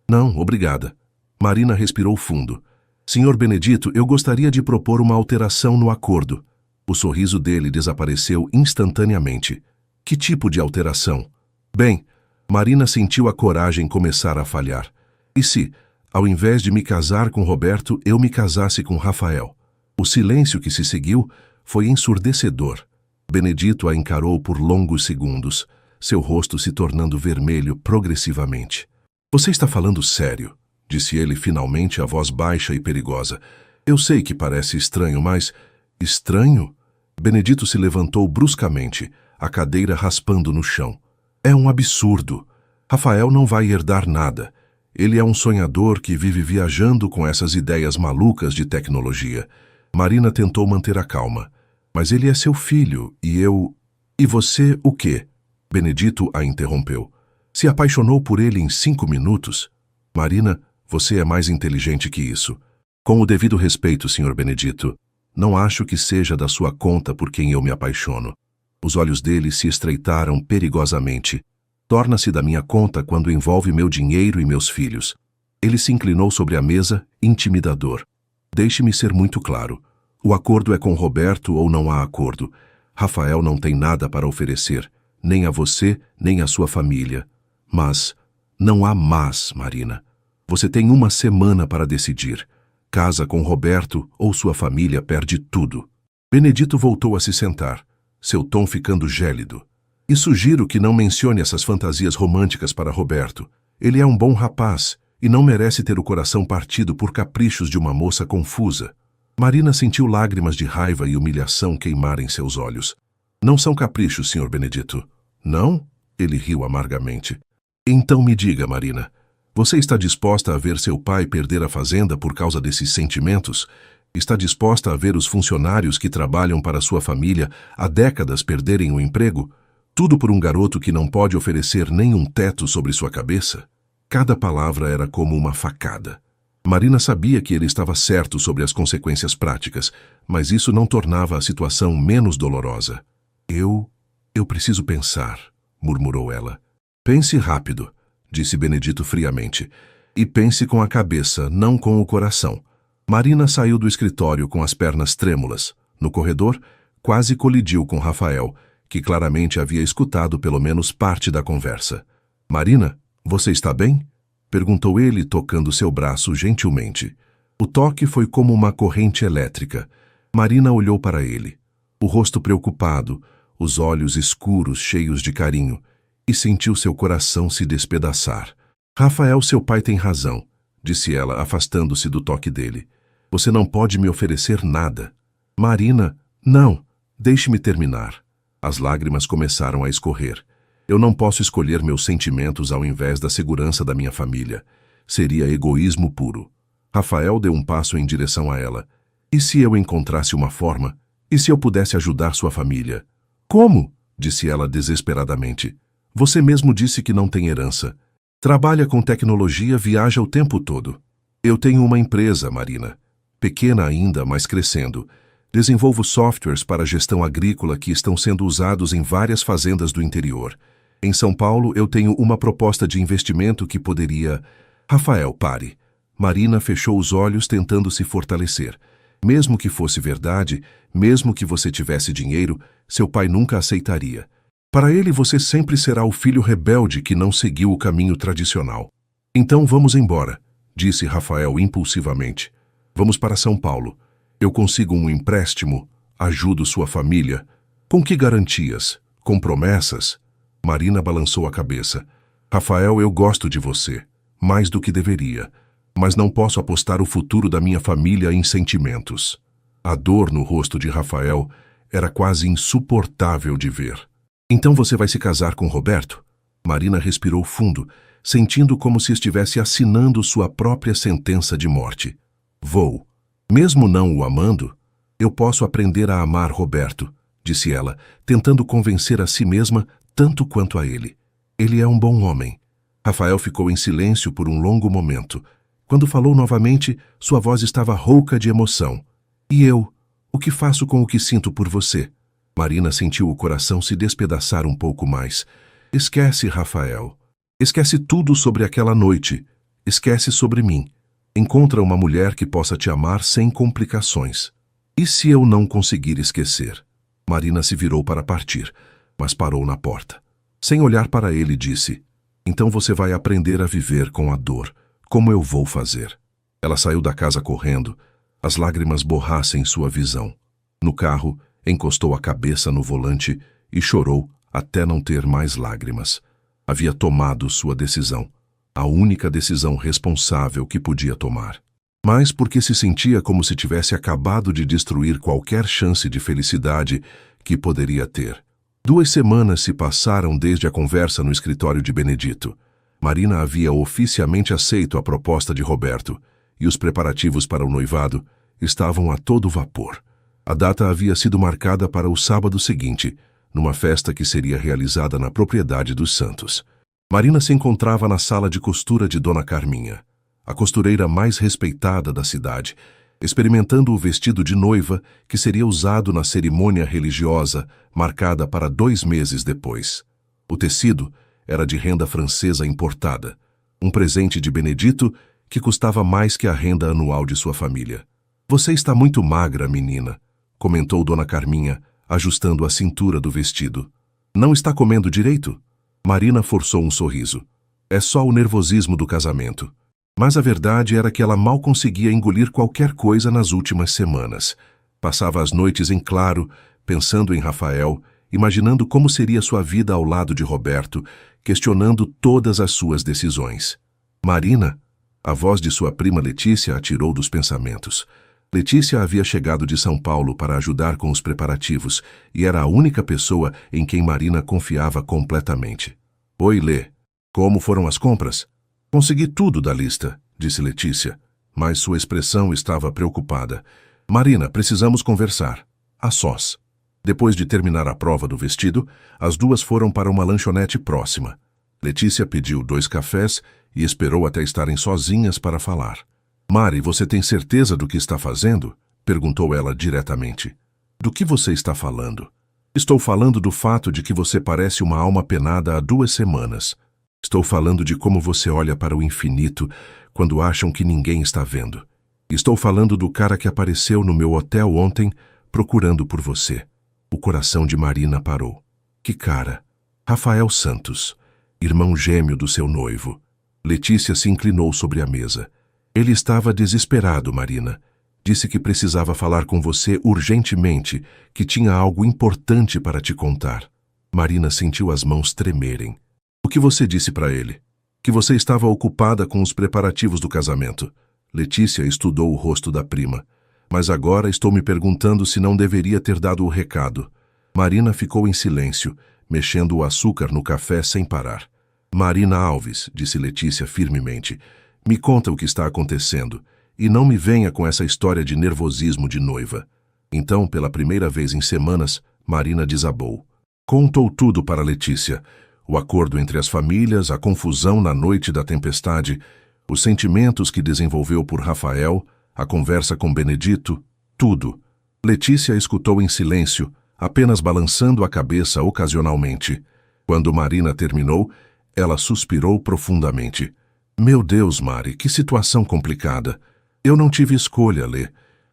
Não, obrigada. Marina respirou fundo. Sr. Benedito, eu gostaria de propor uma alteração no acordo. O sorriso dele desapareceu instantaneamente. Que tipo de alteração? Bem, Marina sentiu a coragem começar a falhar. E se, ao invés de me casar com Roberto, eu me casasse com Rafael? O silêncio que se seguiu foi ensurdecedor. Benedito a encarou por longos segundos, seu rosto se tornando vermelho progressivamente. Você está falando sério, disse ele finalmente, a voz baixa e perigosa. Eu sei que parece estranho, mas... Estranho? Benedito se levantou bruscamente, a cadeira raspando no chão. É um absurdo. Rafael não vai herdar nada. Ele é um sonhador que vive viajando com essas ideias malucas de tecnologia. Marina tentou manter a calma. Mas ele é seu filho, e eu... E você, o quê? Benedito a interrompeu. Se apaixonou por ele em 5 minutos? Marina, você é mais inteligente que isso. Com o devido respeito, Sr. Benedito, não acho que seja da sua conta por quem eu me apaixono. Os olhos dele se estreitaram perigosamente. Torna-se da minha conta quando envolve meu dinheiro e meus filhos. Ele se inclinou sobre a mesa, intimidador. Deixe-me ser muito claro. O acordo é com Roberto ou não há acordo. Rafael não tem nada para oferecer, nem a você, nem a sua família. Mas não há mas, Marina. Você tem 1 semana para decidir. Casa com Roberto ou sua família perde tudo. Benedito voltou a se sentar, seu tom ficando gélido. E sugiro que não mencione essas fantasias românticas para Roberto. Ele é um bom rapaz e não merece ter o coração partido por caprichos de uma moça confusa. Marina sentiu lágrimas de raiva e humilhação queimar em seus olhos. Não são caprichos, Sr. Benedito. Não? Ele riu amargamente. Então me diga, Marina, você está disposta a ver seu pai perder a fazenda por causa desses sentimentos? Está disposta a ver os funcionários que trabalham para sua família há décadas perderem o emprego? Tudo por um garoto que não pode oferecer nem um teto sobre sua cabeça? Cada palavra era como uma facada. Marina sabia que ele estava certo sobre as consequências práticas, mas isso não tornava a situação menos dolorosa. Eu preciso pensar, murmurou ela. Pense rápido, disse Benedito friamente. E pense com a cabeça, não com o coração. Marina saiu do escritório com as pernas trêmulas. No corredor, quase colidiu com Rafael, que claramente havia escutado pelo menos parte da conversa. Marina, você está bem? Perguntou ele, tocando seu braço gentilmente. O toque foi como uma corrente elétrica. Marina olhou para ele, o rosto preocupado, os olhos escuros cheios de carinho, e sentiu seu coração se despedaçar. Rafael, seu pai tem razão, disse ela, afastando-se do toque dele. Você não pode me oferecer nada. Marina, não, deixe-me terminar. As lágrimas começaram a escorrer. Eu não posso escolher meus sentimentos ao invés da segurança da minha família. Seria egoísmo puro. Rafael deu um passo em direção a ela. E se eu encontrasse uma forma? E se eu pudesse ajudar sua família? Como? Disse ela desesperadamente. Você mesmo disse que não tem herança. Trabalha com tecnologia, viaja o tempo todo. Eu tenho uma empresa, Marina. Pequena ainda, mas crescendo. Desenvolvo softwares para gestão agrícola que estão sendo usados em várias fazendas do interior. Em São Paulo, eu tenho uma proposta de investimento que poderia... Rafael, pare. Marina fechou os olhos tentando se fortalecer. Mesmo que fosse verdade, mesmo que você tivesse dinheiro, seu pai nunca aceitaria. Para ele, você sempre será o filho rebelde que não seguiu o caminho tradicional. Então vamos embora, disse Rafael impulsivamente. Vamos para São Paulo. Eu consigo um empréstimo, ajudo sua família. Com que garantias? Com promessas? Marina balançou a cabeça. Rafael, eu gosto de você, mais do que deveria, mas não posso apostar o futuro da minha família em sentimentos. A dor no rosto de Rafael era quase insuportável de ver. Então você vai se casar com Roberto? Marina respirou fundo, sentindo como se estivesse assinando sua própria sentença de morte. Vou. Mesmo não o amando, eu posso aprender a amar Roberto, disse ela, tentando convencer a si mesma, tanto quanto a ele. Ele é um bom homem. Rafael ficou em silêncio por um longo momento. Quando falou novamente, sua voz estava rouca de emoção. E eu? O que faço com o que sinto por você? Marina sentiu o coração se despedaçar um pouco mais. Esquece, Rafael. Esquece tudo sobre aquela noite. Esquece sobre mim. Encontra uma mulher que possa te amar sem complicações. E se eu não conseguir esquecer? Marina se virou para partir, mas parou na porta. Sem olhar para ele, disse: então você vai aprender a viver com a dor, como eu vou fazer. Ela saiu da casa correndo. As lágrimas borrassem sua visão. No carro, encostou a cabeça no volante e chorou até não ter mais lágrimas. Havia tomado sua decisão, a única decisão responsável que podia tomar. Mas porque se sentia como se tivesse acabado de destruir qualquer chance de felicidade que poderia ter. 2 semanas se passaram desde a conversa no escritório de Benedito. Marina havia oficialmente aceito a proposta de Roberto, e os preparativos para o noivado estavam a todo vapor. A data havia sido marcada para o sábado seguinte, numa festa que seria realizada na propriedade dos Santos. Marina se encontrava na sala de costura de Dona Carminha, a costureira mais respeitada da cidade, experimentando o vestido de noiva que seria usado na cerimônia religiosa marcada para 2 meses depois. O tecido era de renda francesa importada, um presente de Benedito que custava mais que a renda anual de sua família. Você está muito magra, menina, comentou Dona Carminha, ajustando a cintura do vestido. Não está comendo direito? Marina forçou um sorriso. É só o nervosismo do casamento. Mas a verdade era que ela mal conseguia engolir qualquer coisa nas últimas semanas. Passava as noites em claro, pensando em Rafael, imaginando como seria sua vida ao lado de Roberto, questionando todas as suas decisões. Marina? A voz de sua prima Letícia a tirou dos pensamentos. Letícia havia chegado de São Paulo para ajudar com os preparativos e era a única pessoa em quem Marina confiava completamente. Oi, Lê. Como foram as compras? Consegui tudo da lista, disse Letícia, mas sua expressão estava preocupada. Marina, precisamos conversar. A sós. Depois de terminar a prova do vestido, as duas foram para uma lanchonete próxima. Letícia pediu 2 cafés e esperou até estarem sozinhas para falar. Mari, você tem certeza do que está fazendo? Perguntou ela diretamente. Do que você está falando? Estou falando do fato de que você parece uma alma penada há 2 semanas. Estou falando de como você olha para o infinito quando acham que ninguém está vendo. Estou falando do cara que apareceu no meu hotel ontem procurando por você. O coração de Marina parou. Que cara? Rafael Santos, irmão gêmeo do seu noivo. Letícia se inclinou sobre a mesa. Ele estava desesperado, Marina. Disse que precisava falar com você urgentemente, que tinha algo importante para te contar. Marina sentiu as mãos tremerem. O que você disse para ele? Que você estava ocupada com os preparativos do casamento. Letícia estudou o rosto da prima. Mas agora estou me perguntando se não deveria ter dado o recado. Marina ficou em silêncio, mexendo o açúcar no café sem parar. Marina Alves, disse Letícia firmemente, me conta o que está acontecendo e não me venha com essa história de nervosismo de noiva. Então, pela primeira vez em semanas, Marina desabou. Contou tudo para Letícia. O acordo entre as famílias, a confusão na noite da tempestade, os sentimentos que desenvolveu por Rafael, a conversa com Benedito, tudo. Letícia escutou em silêncio, apenas balançando a cabeça ocasionalmente. Quando Marina terminou, ela suspirou profundamente. Meu Deus, Mari, que situação complicada. Eu não tive escolha, Lê.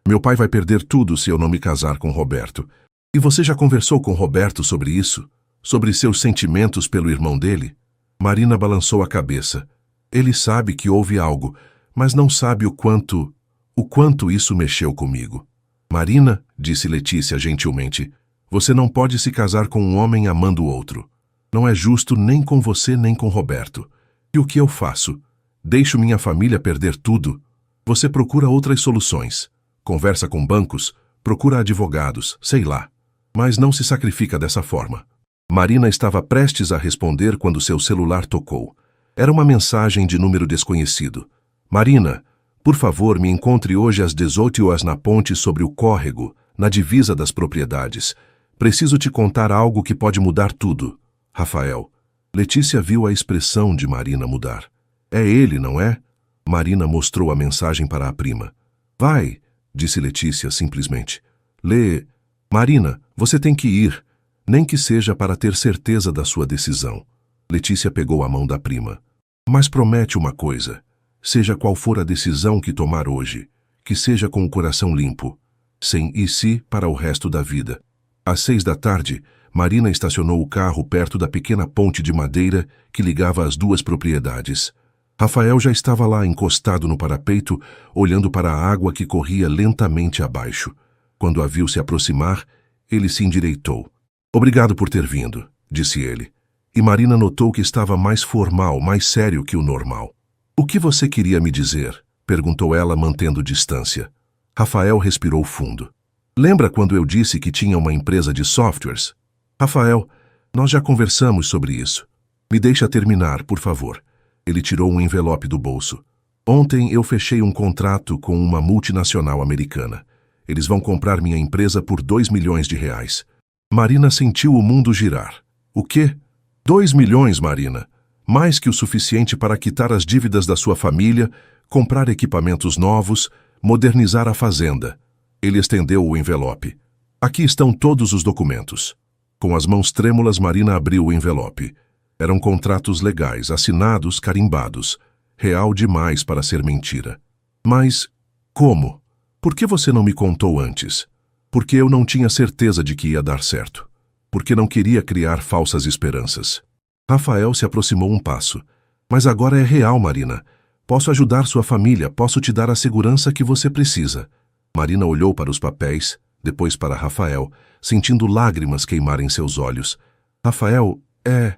Meu pai vai perder tudo se eu não me casar com Roberto. E você já conversou com Roberto sobre isso? Sobre seus sentimentos pelo irmão dele? Marina balançou a cabeça. Ele sabe que houve algo, mas não sabe o quanto isso mexeu comigo. Marina, disse Letícia gentilmente, você não pode se casar com um homem amando o outro. Não é justo nem com você nem com Roberto. E o que eu faço? Deixo minha família perder tudo? Você procura outras soluções. Conversa com bancos, procura advogados, sei lá. Mas não se sacrifica dessa forma. Marina estava prestes a responder quando seu celular tocou. Era uma mensagem de número desconhecido. Marina, por favor, me encontre hoje às 18 horas na ponte sobre o córrego, na divisa das propriedades. Preciso te contar algo que pode mudar tudo. Rafael. Letícia viu a expressão de Marina mudar. É ele, não é? Marina mostrou a mensagem para a prima. Vai, disse Letícia simplesmente. Lê. Marina, você tem que ir, nem que seja para ter certeza da sua decisão. Letícia pegou a mão da prima. Mas promete uma coisa. Seja qual for a decisão que tomar hoje, que seja com o coração limpo, sem e se para o resto da vida. Às 6 da tarde, Marina estacionou o carro perto da pequena ponte de madeira que ligava as duas propriedades. Rafael já estava lá encostado no parapeito, olhando para a água que corria lentamente abaixo. Quando a viu se aproximar, ele se endireitou. Obrigado por ter vindo, disse ele. E Marina notou que estava mais formal, mais sério que o normal. O que você queria me dizer? Perguntou ela, mantendo distância. Rafael respirou fundo. Lembra quando eu disse que tinha uma empresa de softwares? Rafael, nós já conversamos sobre isso. Me deixa terminar, por favor. Ele tirou um envelope do bolso. Ontem eu fechei um contrato com uma multinacional americana. Eles vão comprar minha empresa por R$2 milhões. Marina sentiu o mundo girar. O quê? 2 milhões, Marina. Mais que o suficiente para quitar as dívidas da sua família, comprar equipamentos novos, modernizar a fazenda. Ele estendeu o envelope. Aqui estão todos os documentos. Com as mãos trêmulas, Marina abriu o envelope. Eram contratos legais, assinados, carimbados. Real demais para ser mentira. Mas, como? Por que você não me contou antes? Porque eu não tinha certeza de que ia dar certo. Porque não queria criar falsas esperanças. Rafael se aproximou um passo. Mas agora é real, Marina. Posso ajudar sua família, posso te dar a segurança que você precisa. Marina olhou para os papéis, depois para Rafael, sentindo lágrimas queimarem seus olhos. Rafael, é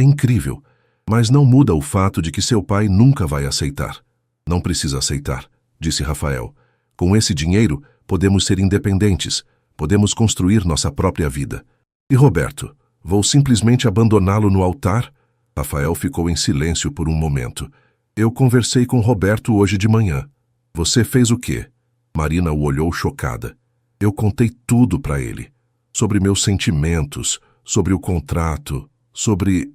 incrível, mas não muda o fato de que seu pai nunca vai aceitar. Não precisa aceitar, disse Rafael. Com esse dinheiro, podemos ser independentes, podemos construir nossa própria vida. E Roberto, vou simplesmente abandoná-lo no altar? Rafael ficou em silêncio por um momento. Eu conversei com Roberto hoje de manhã. Você fez o quê? Marina o olhou chocada. Eu contei tudo para ele. Sobre meus sentimentos, sobre o contrato, sobre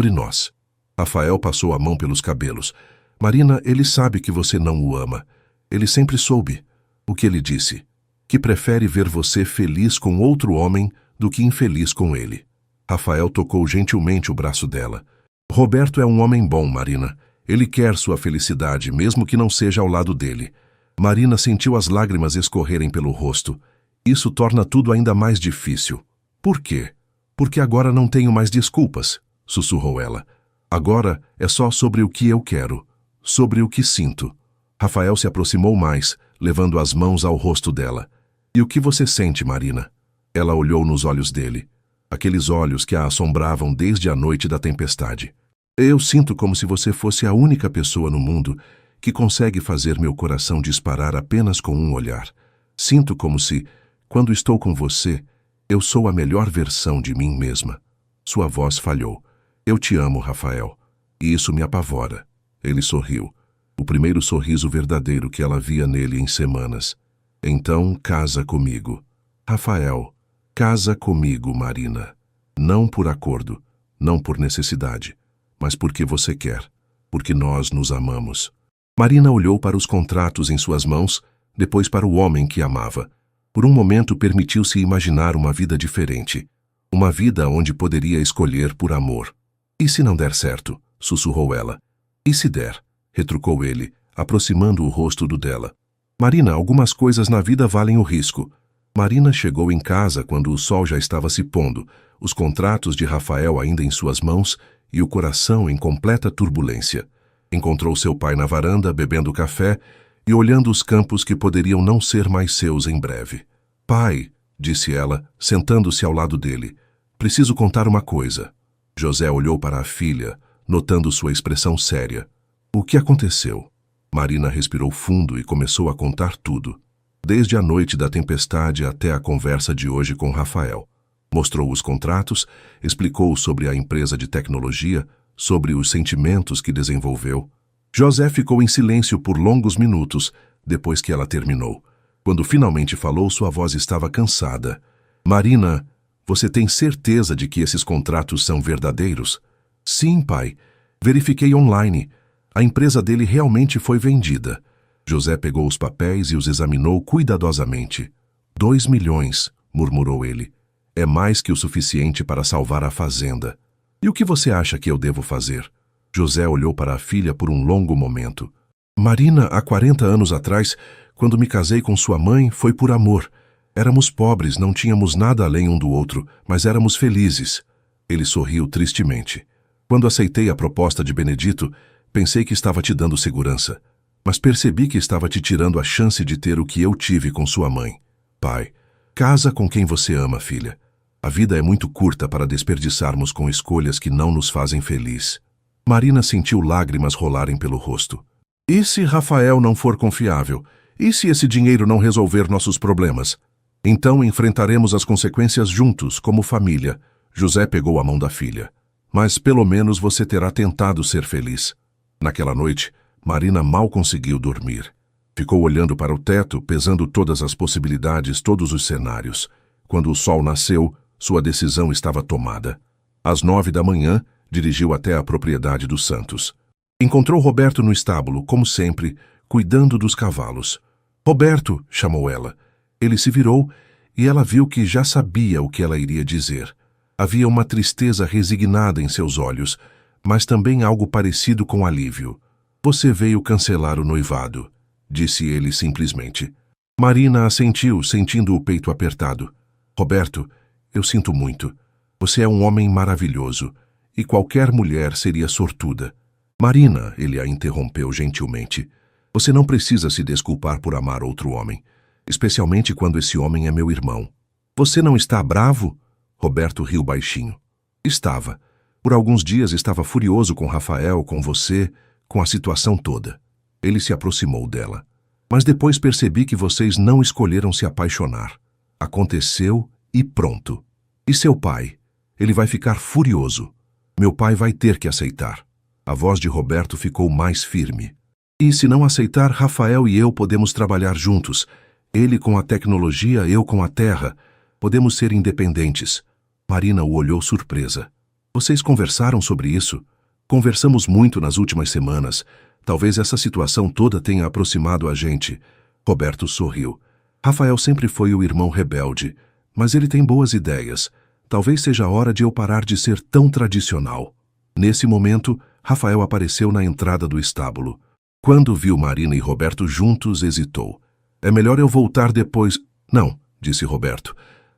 nós. Rafael passou a mão pelos cabelos. Marina, ele sabe que você não o ama. Ele sempre soube. O que ele disse? Que prefere ver você feliz com outro homem do que infeliz com ele. Rafael tocou gentilmente o braço dela. Roberto é um homem bom, Marina. Ele quer sua felicidade, mesmo que não seja ao lado dele. Marina sentiu as lágrimas escorrerem pelo rosto. Isso torna tudo ainda mais difícil. Por quê? Porque agora não tenho mais desculpas, sussurrou ela. Agora é só sobre o que eu quero, sobre o que sinto. Rafael se aproximou mais, levando as mãos ao rosto dela. E o que você sente, Marina? Ela olhou nos olhos dele, aqueles olhos que a assombravam desde a noite da tempestade. Eu sinto como se você fosse a única pessoa no mundo que consegue fazer meu coração disparar apenas com um olhar. Sinto como se, quando estou com você, eu sou a melhor versão de mim mesma. Sua voz falhou. Eu te amo, Rafael. E isso me apavora. Ele sorriu. O primeiro sorriso verdadeiro que ela via nele em semanas. Então, casa comigo. Rafael, casa comigo, Marina. Não por acordo, não por necessidade, mas porque você quer, porque nós nos amamos. Marina olhou para os contratos em suas mãos, depois para o homem que amava. Por um momento permitiu-se imaginar uma vida diferente. Uma vida onde poderia escolher por amor. E se não der certo? Sussurrou ela. E se der? Retrucou ele, aproximando o rosto do dela. Marina, algumas coisas na vida valem o risco. Marina chegou em casa quando o sol já estava se pondo, os contratos de Rafael ainda em suas mãos e o coração em completa turbulência. Encontrou seu pai na varanda, bebendo café e olhando os campos que poderiam não ser mais seus em breve. Pai, disse ela, sentando-se ao lado dele, preciso contar uma coisa. José olhou para a filha, notando sua expressão séria. O que aconteceu? Marina respirou fundo e começou a contar tudo. Desde a noite da tempestade até a conversa de hoje com Rafael. Mostrou os contratos, explicou sobre a empresa de tecnologia, sobre os sentimentos que desenvolveu. José ficou em silêncio por longos minutos, depois que ela terminou. Quando finalmente falou, sua voz estava cansada. Marina, Você tem certeza de que esses contratos são verdadeiros? Sim, pai. Verifiquei online. A empresa dele realmente foi vendida. José pegou os papéis e os examinou cuidadosamente. 2 milhões, murmurou ele. É mais que o suficiente para salvar a fazenda. E o que você acha que eu devo fazer? José olhou para a filha por um longo momento. Marina, há 40 anos atrás, quando me casei com sua mãe, foi por amor. Éramos pobres, não tínhamos nada além um do outro, mas éramos felizes. Ele sorriu tristemente. Quando aceitei a proposta de Benedito, pensei que estava te dando segurança. Mas percebi que estava te tirando a chance de ter o que eu tive com sua mãe. Pai, casa com quem você ama, filha. A vida é muito curta para desperdiçarmos com escolhas que não nos fazem feliz. Marina sentiu lágrimas rolarem pelo rosto. E se Rafael não for confiável? E se esse dinheiro não resolver nossos problemas? Então enfrentaremos as consequências juntos, como família. José pegou a mão da filha. Mas pelo menos você terá tentado ser feliz. Naquela noite, Marina mal conseguiu dormir. Ficou olhando para o teto, pesando todas as possibilidades, todos os cenários. Quando o sol nasceu, sua decisão estava tomada. Às 9 da manhã, dirigiu até a propriedade dos Santos. Encontrou Roberto no estábulo, como sempre, cuidando dos cavalos. Roberto, chamou ela. Ele se virou e ela viu que já sabia o que ela iria dizer. Havia uma tristeza resignada em seus olhos, mas também algo parecido com alívio. Você veio cancelar o noivado, disse ele simplesmente. Marina assentiu, sentindo o peito apertado. Roberto, eu sinto muito. Você é um homem maravilhoso, e qualquer mulher seria sortuda. Marina, ele a interrompeu gentilmente. Você não precisa se desculpar por amar outro homem, especialmente quando esse homem é meu irmão. Você não está bravo? Roberto riu baixinho. Estava. Por alguns dias estava furioso com Rafael, com você, com a situação toda. Ele se aproximou dela. Mas depois percebi que vocês não escolheram se apaixonar. Aconteceu e pronto. E seu pai? Ele vai ficar furioso. Meu pai vai ter que aceitar. A voz de Roberto ficou mais firme. E se não aceitar, Rafael e eu podemos trabalhar juntos. Ele com a tecnologia, eu com a terra. Podemos ser independentes. Marina o olhou surpresa. Vocês conversaram sobre isso? Conversamos muito nas últimas semanas. Talvez essa situação toda tenha aproximado a gente. Roberto sorriu. Rafael sempre foi o irmão rebelde, mas ele tem boas ideias. Talvez seja a hora de eu parar de ser tão tradicional. Nesse momento, Rafael apareceu na entrada do estábulo. Quando viu Marina e Roberto juntos, hesitou. É melhor eu voltar depois... Não, disse Roberto.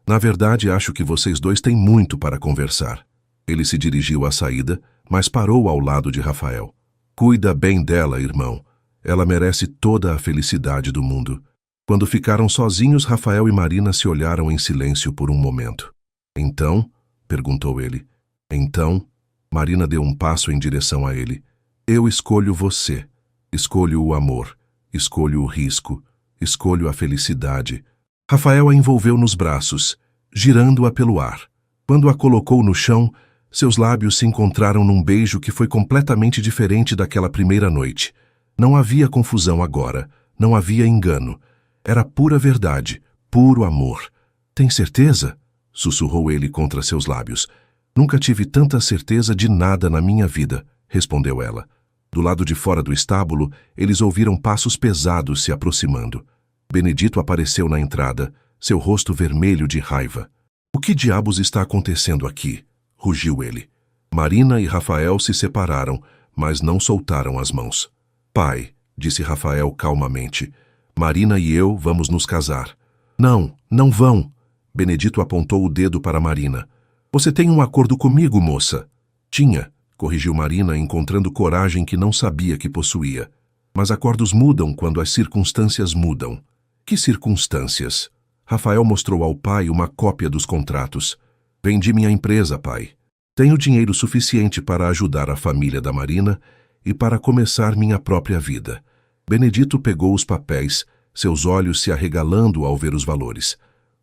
Na verdade, acho que vocês dois têm muito para conversar. Ele se dirigiu à saída, mas parou ao lado de Rafael. Cuida bem dela, irmão. Ela merece toda a felicidade do mundo. Quando ficaram sozinhos, Rafael e Marina se olharam em silêncio por um momento. Então? Perguntou ele. Então? Marina deu um passo em direção a ele. Eu escolho você. Escolho o amor. Escolho o risco. Escolho a felicidade. Rafael a envolveu nos braços, girando-a pelo ar. Quando a colocou no chão, seus lábios se encontraram num beijo que foi completamente diferente daquela primeira noite. Não havia confusão agora. Não havia engano. Era pura verdade, puro amor. Tem certeza? Sussurrou ele contra seus lábios. Nunca tive tanta certeza de nada na minha vida, respondeu ela. Do lado de fora do estábulo, eles ouviram passos pesados se aproximando. Benedito apareceu na entrada, seu rosto vermelho de raiva. O que diabos está acontecendo aqui? Rugiu ele. Marina e Rafael se separaram, mas não soltaram as mãos. Pai, disse Rafael calmamente, Marina e eu vamos nos casar. Não, não vão. Benedito apontou o dedo para Marina. Você tem um acordo comigo, moça? Tinha, corrigiu Marina, encontrando coragem que não sabia que possuía. Mas acordos mudam quando as circunstâncias mudam. Que circunstâncias? Rafael mostrou ao pai uma cópia dos contratos. Vendi minha empresa, pai. Tenho dinheiro suficiente para ajudar a família da Marina e para começar minha própria vida. Benedito pegou os papéis, seus olhos se arregalando ao ver os valores.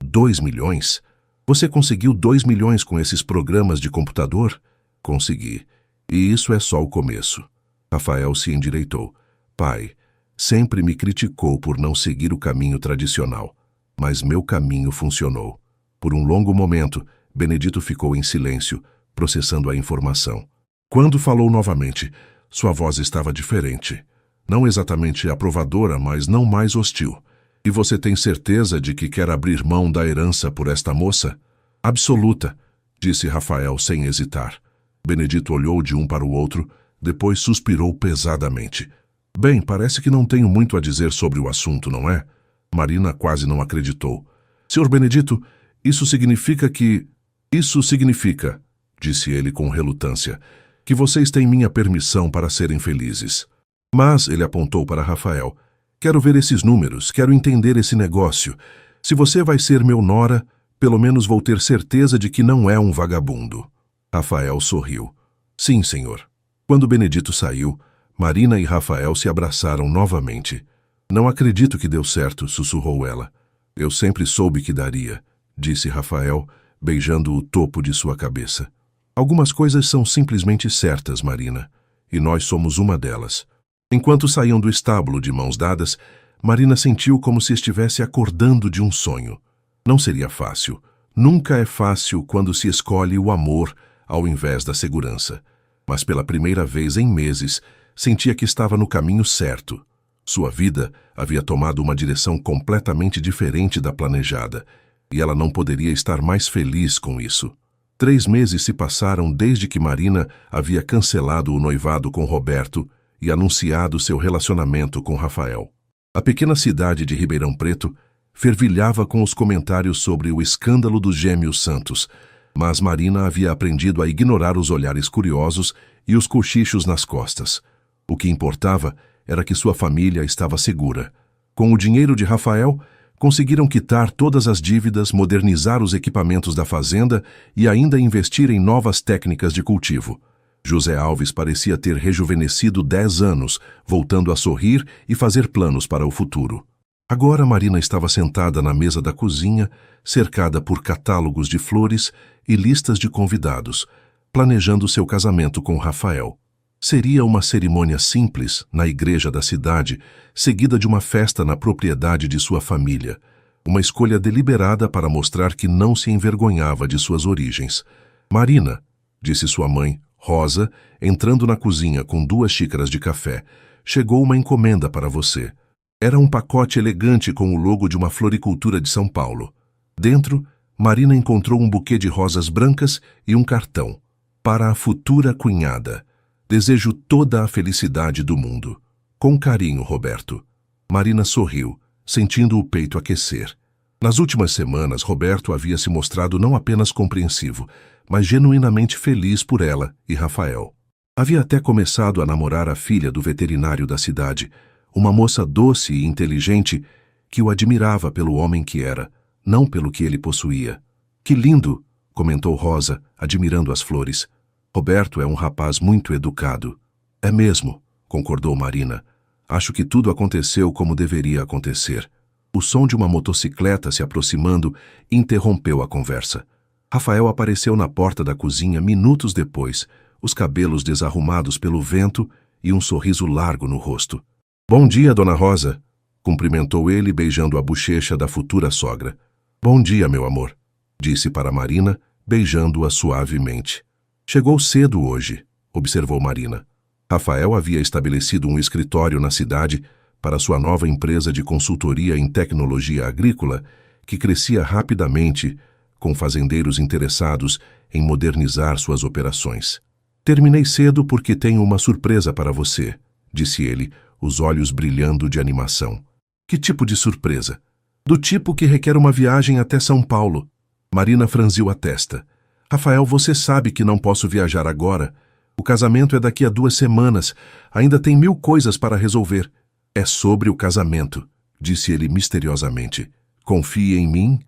2 milhões? Você conseguiu 2 milhões com esses programas de computador? Consegui. E isso é só o começo. Rafael se endireitou. Pai, sempre me criticou por não seguir o caminho tradicional, mas meu caminho funcionou. Por um longo momento, Benedito ficou em silêncio, processando a informação. Quando falou novamente, sua voz estava diferente. Não exatamente aprovadora, mas não mais hostil. E você tem certeza de que quer abrir mão da herança por esta moça? Absoluta, disse Rafael sem hesitar. Benedito olhou de um para o outro, depois suspirou pesadamente. Bem, parece que não tenho muito a dizer sobre o assunto, não é? Marina quase não acreditou. Senhor Benedito, isso significa que... Isso significa, disse ele com relutância, que vocês têm minha permissão para serem felizes. Mas, ele apontou para Rafael, quero ver esses números, quero entender esse negócio. Se você vai ser meu nora, pelo menos vou ter certeza de que não é um vagabundo. Rafael sorriu. Sim, senhor. Quando Benedito saiu, Marina e Rafael se abraçaram novamente. Não acredito que deu certo, sussurrou ela. Eu sempre soube que daria, disse Rafael, beijando o topo de sua cabeça. Algumas coisas são simplesmente certas, Marina, e nós somos uma delas. Enquanto saíam do estábulo de mãos dadas, Marina sentiu como se estivesse acordando de um sonho. Não seria fácil. Nunca é fácil quando se escolhe o amor ao invés da segurança. Mas pela primeira vez em meses, sentia que estava no caminho certo. Sua vida havia tomado uma direção completamente diferente da planejada, e ela não poderia estar mais feliz com isso. 3 meses se passaram desde que Marina havia cancelado o noivado com Roberto e anunciado seu relacionamento com Rafael. A pequena cidade de Ribeirão Preto fervilhava com os comentários sobre o escândalo dos gêmeos Santos, mas Marina havia aprendido a ignorar os olhares curiosos e os cochichos nas costas. O que importava era que sua família estava segura. Com o dinheiro de Rafael, conseguiram quitar todas as dívidas, modernizar os equipamentos da fazenda e ainda investir em novas técnicas de cultivo. José Alves parecia ter rejuvenescido 10 anos, voltando a sorrir e fazer planos para o futuro. Agora Marina estava sentada na mesa da cozinha, cercada por catálogos de flores e listas de convidados, planejando seu casamento com Rafael. Seria uma cerimônia simples, na igreja da cidade, seguida de uma festa na propriedade de sua família. Uma escolha deliberada para mostrar que não se envergonhava de suas origens. Marina, disse sua mãe, Rosa, entrando na cozinha com 2 xícaras de café, chegou uma encomenda para você. Era um pacote elegante com o logo de uma floricultura de São Paulo. Dentro, Marina encontrou um buquê de rosas brancas e um cartão. Para a futura cunhada. Desejo toda a felicidade do mundo. Com carinho, Roberto. Marina sorriu, sentindo o peito aquecer. Nas últimas semanas, Roberto havia se mostrado não apenas compreensivo, mas genuinamente feliz por ela e Rafael. Havia até começado a namorar a filha do veterinário da cidade, uma moça doce e inteligente que o admirava pelo homem que era, não pelo que ele possuía. Que lindo, comentou Rosa, admirando as flores. Roberto é um rapaz muito educado. É mesmo, concordou Marina. Acho que tudo aconteceu como deveria acontecer. O som de uma motocicleta se aproximando interrompeu a conversa. Rafael apareceu na porta da cozinha minutos depois, os cabelos desarrumados pelo vento e um sorriso largo no rosto. Bom dia, dona Rosa, cumprimentou ele beijando a bochecha da futura sogra. Bom dia, meu amor, disse para Marina, beijando-a suavemente. Chegou cedo hoje, observou Marina. Rafael havia estabelecido um escritório na cidade para sua nova empresa de consultoria em tecnologia agrícola, que crescia rapidamente, com fazendeiros interessados em modernizar suas operações. Terminei cedo porque tenho uma surpresa para você, disse ele, os olhos brilhando de animação. Que tipo de surpresa? Do tipo que requer uma viagem até São Paulo. Marina franziu a testa. Rafael, você sabe que não posso viajar agora. O casamento é daqui a 2 semanas. Ainda tem 1000 coisas para resolver. É sobre o casamento, disse ele misteriosamente. Confie em mim?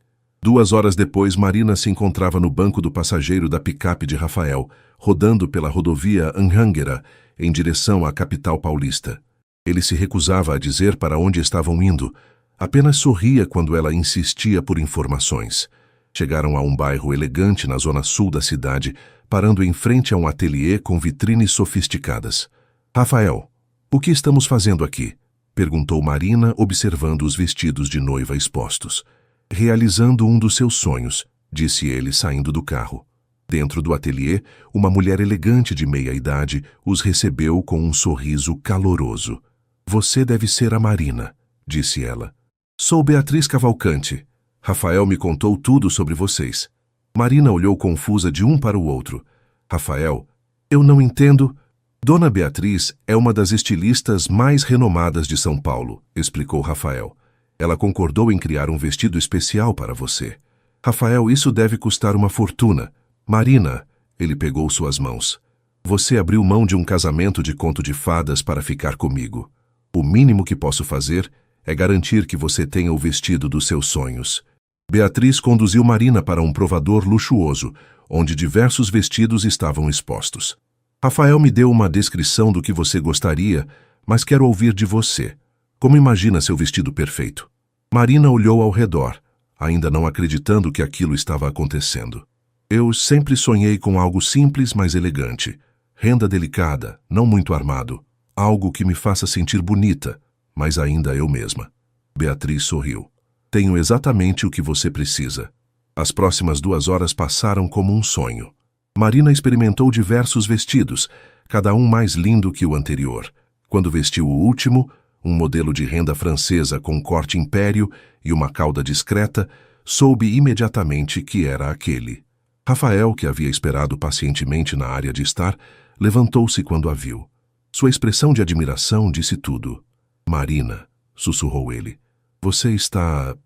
2 horas depois, Marina se encontrava no banco do passageiro da picape de Rafael, rodando pela rodovia Anhanguera, em direção à capital paulista. Ele se recusava a dizer para onde estavam indo. Apenas sorria quando ela insistia por informações. Chegaram a um bairro elegante na zona sul da cidade, parando em frente a um ateliê com vitrines sofisticadas. Rafael, o que estamos fazendo aqui? Perguntou Marina, observando os vestidos de noiva expostos. Realizando um dos seus sonhos, disse ele saindo do carro. Dentro do ateliê, uma mulher elegante de meia-idade os recebeu com um sorriso caloroso. Você deve ser a Marina, disse ela. Sou Beatriz Cavalcante. Rafael me contou tudo sobre vocês. Marina olhou confusa de um para o outro. Rafael, eu não entendo. Dona Beatriz é uma das estilistas mais renomadas de São Paulo, explicou Rafael. Ela concordou em criar um vestido especial para você. Rafael, isso deve custar uma fortuna. Marina, ele pegou suas mãos. Você abriu mão de um casamento de conto de fadas para ficar comigo. O mínimo que posso fazer é garantir que você tenha o vestido dos seus sonhos. Beatriz conduziu Marina para um provador luxuoso, onde diversos vestidos estavam expostos. Rafael me deu uma descrição do que você gostaria, mas quero ouvir de você. Como imagina seu vestido perfeito? Marina olhou ao redor, ainda não acreditando que aquilo estava acontecendo. Eu sempre sonhei com algo simples, mas elegante. Renda delicada, não muito armado. Algo que me faça sentir bonita, mas ainda eu mesma. Beatriz sorriu. Tenho exatamente o que você precisa. As próximas 2 horas passaram como um sonho. Marina experimentou diversos vestidos, cada um mais lindo que o anterior. Quando vestiu o último, um modelo de renda francesa com corte império e uma cauda discreta, soube imediatamente que era aquele. Rafael, que havia esperado pacientemente na área de estar, levantou-se quando a viu. Sua expressão de admiração disse tudo. Marina, sussurrou ele, você está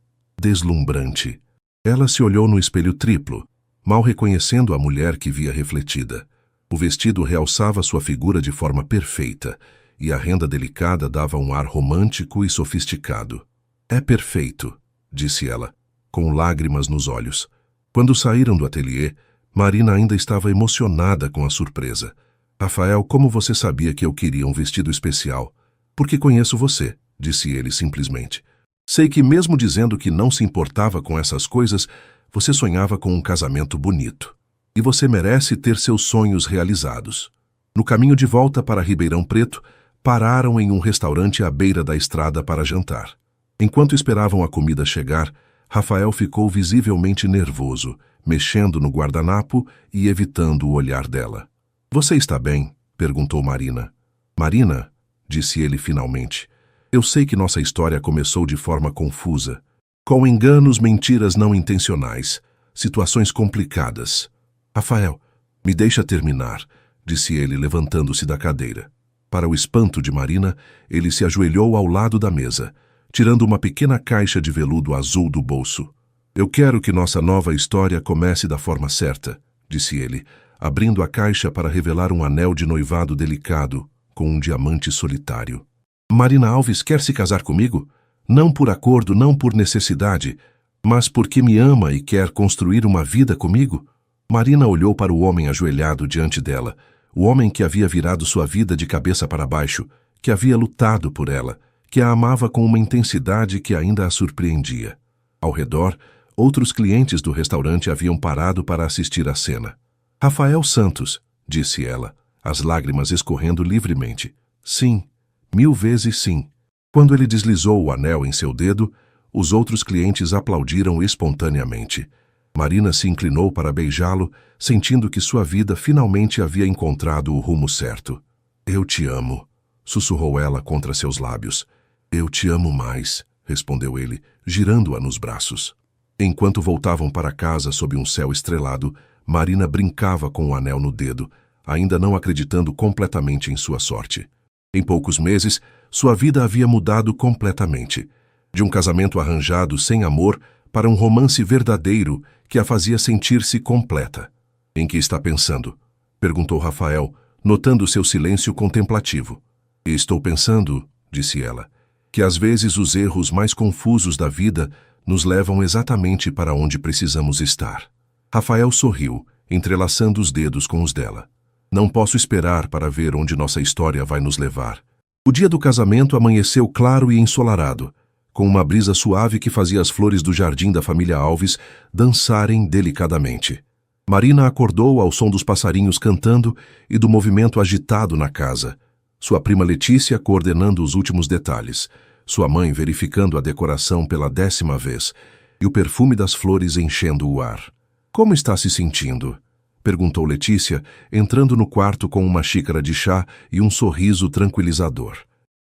deslumbrante. Ela se olhou no espelho triplo, mal reconhecendo a mulher que via refletida. O vestido realçava sua figura de forma perfeita, e a renda delicada dava um ar romântico e sofisticado. É perfeito, disse ela, com lágrimas nos olhos. Quando saíram do ateliê, Marina ainda estava emocionada com a surpresa. Rafael, como você sabia que eu queria um vestido especial? Porque conheço você, disse ele simplesmente. Sei que mesmo dizendo que não se importava com essas coisas, você sonhava com um casamento bonito. E você merece ter seus sonhos realizados. No caminho de volta para Ribeirão Preto, pararam em um restaurante à beira da estrada para jantar. Enquanto esperavam a comida chegar, Rafael ficou visivelmente nervoso, mexendo no guardanapo e evitando o olhar dela. Você está bem? Perguntou Marina. Marina, disse ele finalmente, eu sei que nossa história começou de forma confusa, com enganos, mentiras não intencionais, situações complicadas. Rafael, me deixa terminar, disse ele levantando-se da cadeira. Para o espanto de Marina, ele se ajoelhou ao lado da mesa, tirando uma pequena caixa de veludo azul do bolso. Eu quero que nossa nova história comece da forma certa, disse ele, abrindo a caixa para revelar um anel de noivado delicado com um diamante solitário. Marina Alves quer se casar comigo? Não por acordo, não por necessidade, mas porque me ama e quer construir uma vida comigo? Marina olhou para o homem ajoelhado diante dela, o homem que havia virado sua vida de cabeça para baixo, que havia lutado por ela, que a amava com uma intensidade que ainda a surpreendia. Ao redor, outros clientes do restaurante haviam parado para assistir à cena. Rafael Santos, disse ela, as lágrimas escorrendo livremente. Sim, 1000 vezes sim. Quando ele deslizou o anel em seu dedo, os outros clientes aplaudiram espontaneamente. Marina se inclinou para beijá-lo, sentindo que sua vida finalmente havia encontrado o rumo certo. Eu te amo, sussurrou ela contra seus lábios. Eu te amo mais, respondeu ele, girando-a nos braços. Enquanto voltavam para casa sob um céu estrelado, Marina brincava com o anel no dedo, ainda não acreditando completamente em sua sorte. Em poucos meses, sua vida havia mudado completamente. De um casamento arranjado sem amor para um romance verdadeiro que a fazia sentir-se completa. Em que está pensando? Perguntou Rafael, notando seu silêncio contemplativo. Estou pensando, disse ela, que às vezes os erros mais confusos da vida nos levam exatamente para onde precisamos estar. Rafael sorriu, entrelaçando os dedos com os dela. Não posso esperar para ver onde nossa história vai nos levar. O dia do casamento amanheceu claro e ensolarado, com uma brisa suave que fazia as flores do jardim da família Alves dançarem delicadamente. Marina acordou ao som dos passarinhos cantando e do movimento agitado na casa. Sua prima Letícia coordenando os últimos detalhes, sua mãe verificando a decoração pela 10ª vez e o perfume das flores enchendo o ar. Como está se sentindo? Perguntou Letícia, entrando no quarto com uma xícara de chá e um sorriso tranquilizador.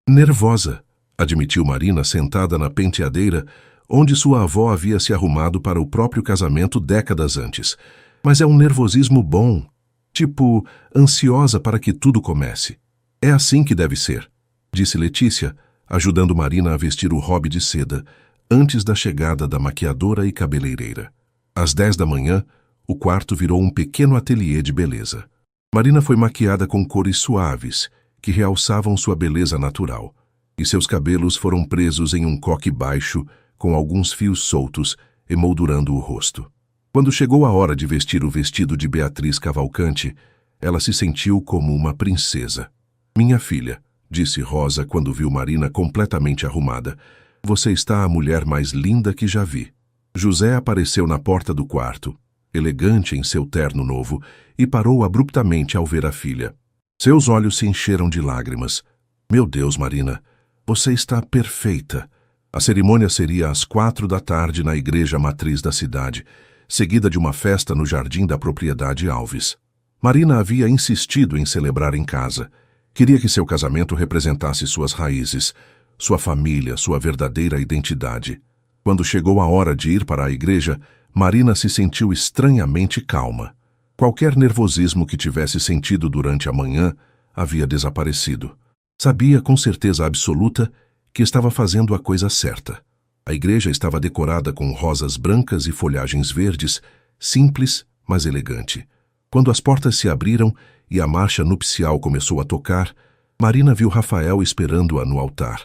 Nervosa, admitiu Marina sentada na penteadeira, onde sua avó havia se arrumado para o próprio casamento décadas antes. Mas é um nervosismo bom, tipo ansiosa para que tudo comece. É assim que deve ser, disse Letícia, ajudando Marina a vestir o robe de seda, antes da chegada da maquiadora e cabeleireira. Às 10 da manhã, o quarto virou um pequeno ateliê de beleza. Marina foi maquiada com cores suaves, que realçavam sua beleza natural, e seus cabelos foram presos em um coque baixo, com alguns fios soltos, emoldurando o rosto. Quando chegou a hora de vestir o vestido de Beatriz Cavalcante, ela se sentiu como uma princesa. Minha filha, disse Rosa quando viu Marina completamente arrumada, você está a mulher mais linda que já vi. José apareceu na porta do quarto, elegante em seu terno novo, e parou abruptamente ao ver a filha. Seus olhos se encheram de lágrimas. Meu Deus, Marina, você está perfeita. A cerimônia seria às 4 da tarde na igreja matriz da cidade, seguida de uma festa no jardim da propriedade Alves. Marina havia insistido em celebrar em casa. Queria que seu casamento representasse suas raízes, sua família, sua verdadeira identidade. Quando chegou a hora de ir para a igreja, Marina se sentiu estranhamente calma. Qualquer nervosismo que tivesse sentido durante a manhã havia desaparecido. Sabia com certeza absoluta que estava fazendo a coisa certa. A igreja estava decorada com rosas brancas e folhagens verdes, simples, mas elegante. Quando as portas se abriram e a marcha nupcial começou a tocar, Marina viu Rafael esperando-a no altar,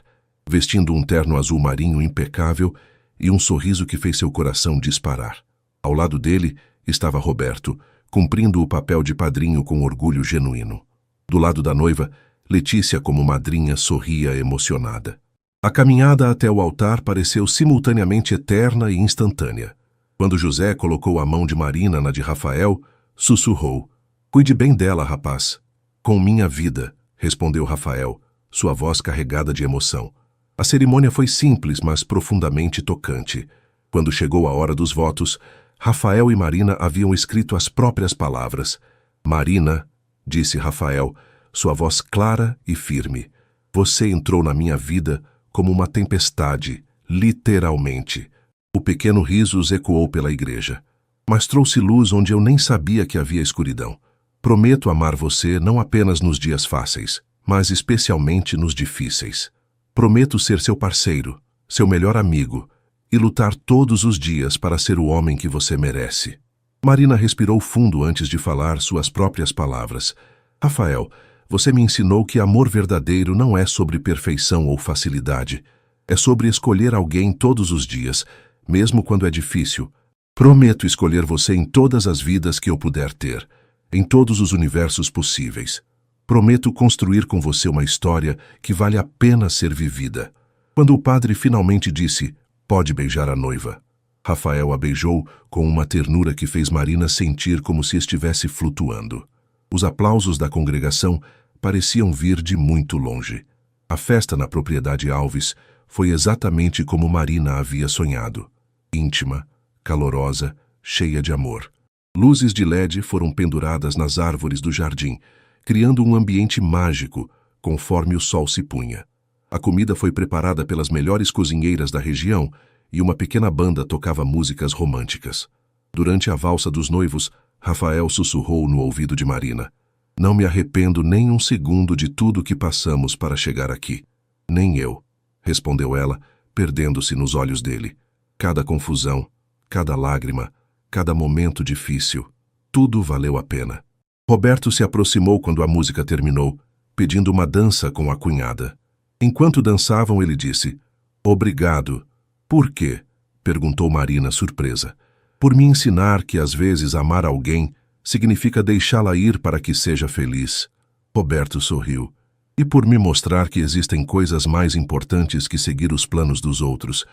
vestindo um terno azul marinho impecável e um sorriso que fez seu coração disparar. Ao lado dele estava Roberto, cumprindo o papel de padrinho com orgulho genuíno. Do lado da noiva, Letícia, como madrinha, sorria emocionada. A caminhada até o altar pareceu simultaneamente eterna e instantânea. Quando José colocou a mão de Marina na de Rafael, sussurrou: "Cuide bem dela, rapaz." "Com minha vida", respondeu Rafael, sua voz carregada de emoção. A cerimônia foi simples, mas profundamente tocante. Quando chegou a hora dos votos, Rafael e Marina haviam escrito as próprias palavras. "Marina", disse Rafael, sua voz clara e firme, "você entrou na minha vida como uma tempestade, literalmente." O pequeno riso ecoou pela igreja. "Mas trouxe luz onde eu nem sabia que havia escuridão. Prometo amar você não apenas nos dias fáceis, mas especialmente nos difíceis. Prometo ser seu parceiro, seu melhor amigo, e lutar todos os dias para ser o homem que você merece." Marina respirou fundo antes de falar suas próprias palavras. "Rafael, você me ensinou que amor verdadeiro não é sobre perfeição ou facilidade. É sobre escolher alguém todos os dias, mesmo quando é difícil. Prometo escolher você em todas as vidas que eu puder ter, em todos os universos possíveis. Prometo construir com você uma história que vale a pena ser vivida." Quando o padre finalmente disse: "Pode beijar a noiva", Rafael a beijou com uma ternura que fez Marina sentir como se estivesse flutuando. Os aplausos da congregação pareciam vir de muito longe. A festa na propriedade Alves foi exatamente como Marina havia sonhado. Íntima, calorosa, cheia de amor. Luzes de LED foram penduradas nas árvores do jardim, criando um ambiente mágico, conforme o sol se punha. A comida foi preparada pelas melhores cozinheiras da região e uma pequena banda tocava músicas românticas. Durante a valsa dos noivos, Rafael sussurrou no ouvido de Marina: "Não me arrependo nem um segundo de tudo que passamos para chegar aqui." "Nem eu", respondeu ela, perdendo-se nos olhos dele. Cada confusão, cada lágrima, cada momento difícil, tudo valeu a pena. Roberto se aproximou quando a música terminou, pedindo uma dança com a cunhada. Enquanto dançavam, ele disse: "Obrigado." "Por quê?" perguntou Marina, surpresa. "Por me ensinar que às vezes amar alguém significa deixá-la ir para que seja feliz." Roberto sorriu. "E por me mostrar que existem coisas mais importantes que seguir os planos dos outros.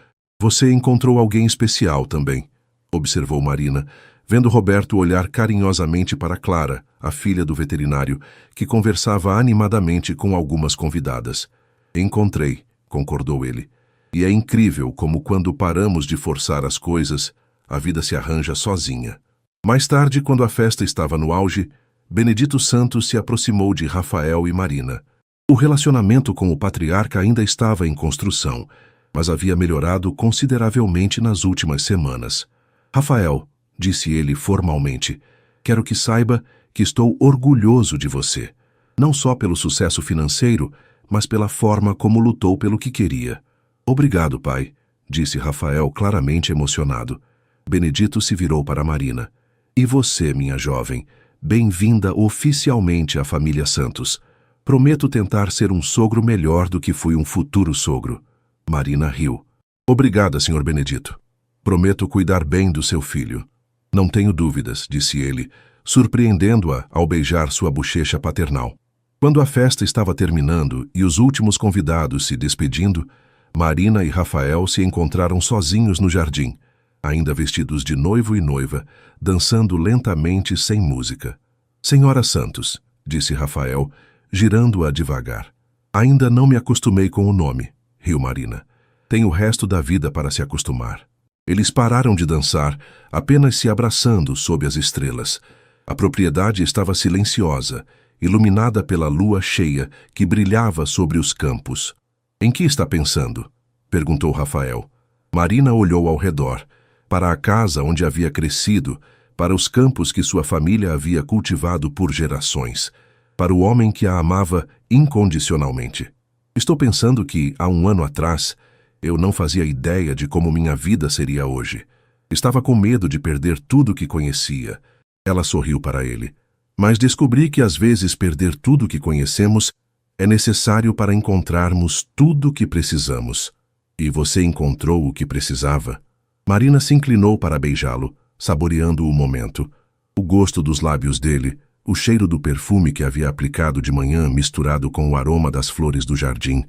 Você encontrou alguém especial também", observou Marina, vendo Roberto olhar carinhosamente para Clara, a filha do veterinário, que conversava animadamente com algumas convidadas. "Encontrei", concordou ele. "E é incrível como quando paramos de forçar as coisas, a vida se arranja sozinha." Mais tarde, quando a festa estava no auge, Benedito Santos se aproximou de Rafael e Marina. O relacionamento com o patriarca ainda estava em construção, mas havia melhorado consideravelmente nas últimas semanas. Rafael, disse ele formalmente, quero que saiba que estou orgulhoso de você, não só pelo sucesso financeiro, mas pela forma como lutou pelo que queria. Obrigado, pai, disse Rafael claramente emocionado. Benedito se virou para Marina. E você, minha jovem, bem-vinda oficialmente à família Santos. Prometo tentar ser um sogro melhor do que fui um futuro sogro. Marina riu. Obrigada, Sr. Benedito. Prometo cuidar bem do seu filho. Não tenho dúvidas, disse ele, surpreendendo-a ao beijar sua bochecha paternal. Quando a festa estava terminando e os últimos convidados se despedindo, Marina e Rafael se encontraram sozinhos no jardim, ainda vestidos de noivo e noiva, dançando lentamente sem música. Senhora Santos, disse Rafael, girando-a devagar. Ainda não me acostumei com o nome, riu Marina. Tenho o resto da vida para se acostumar. Eles pararam de dançar, apenas se abraçando sob as estrelas. A propriedade estava silenciosa, iluminada pela lua cheia que brilhava sobre os campos. Em que está pensando? Perguntou Rafael. Marina olhou ao redor, para a casa onde havia crescido, para os campos que sua família havia cultivado por gerações, para o homem que a amava incondicionalmente. Estou pensando que, há um ano atrás, eu não fazia ideia de como minha vida seria hoje. Estava com medo de perder tudo o que conhecia. Ela sorriu para ele. Mas descobri que às vezes perder tudo o que conhecemos é necessário para encontrarmos tudo o que precisamos. E você encontrou o que precisava? Marina se inclinou para beijá-lo, saboreando o momento. O gosto dos lábios dele, o cheiro do perfume que havia aplicado de manhã misturado com o aroma das flores do jardim,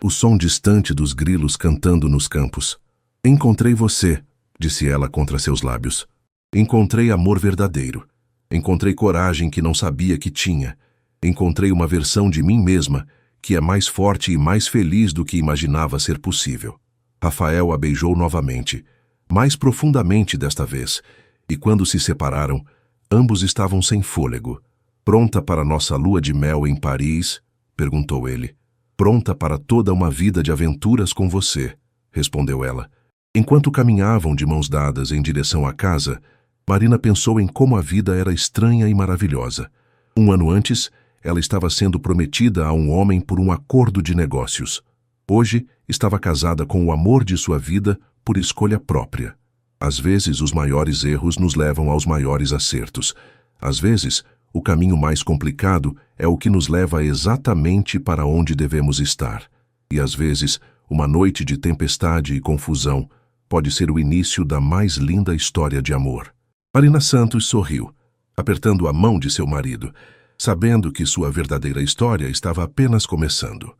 o som distante dos grilos cantando nos campos. Encontrei você, disse ela contra seus lábios. Encontrei amor verdadeiro. Encontrei coragem que não sabia que tinha. Encontrei uma versão de mim mesma que é mais forte e mais feliz do que imaginava ser possível. Rafael a beijou novamente, mais profundamente desta vez, e quando se separaram, ambos estavam sem fôlego. Pronta para nossa lua de mel em Paris? Perguntou ele. Pronta para toda uma vida de aventuras com você, respondeu ela. Enquanto caminhavam de mãos dadas em direção à casa, Marina pensou em como a vida era estranha e maravilhosa. Um ano antes, ela estava sendo prometida a um homem por um acordo de negócios. Hoje, estava casada com o amor de sua vida por escolha própria. Às vezes, os maiores erros nos levam aos maiores acertos. Às vezes, o caminho mais complicado é o que nos leva exatamente para onde devemos estar. E às vezes, uma noite de tempestade e confusão pode ser o início da mais linda história de amor. Marina Santos sorriu, apertando a mão de seu marido, sabendo que sua verdadeira história estava apenas começando.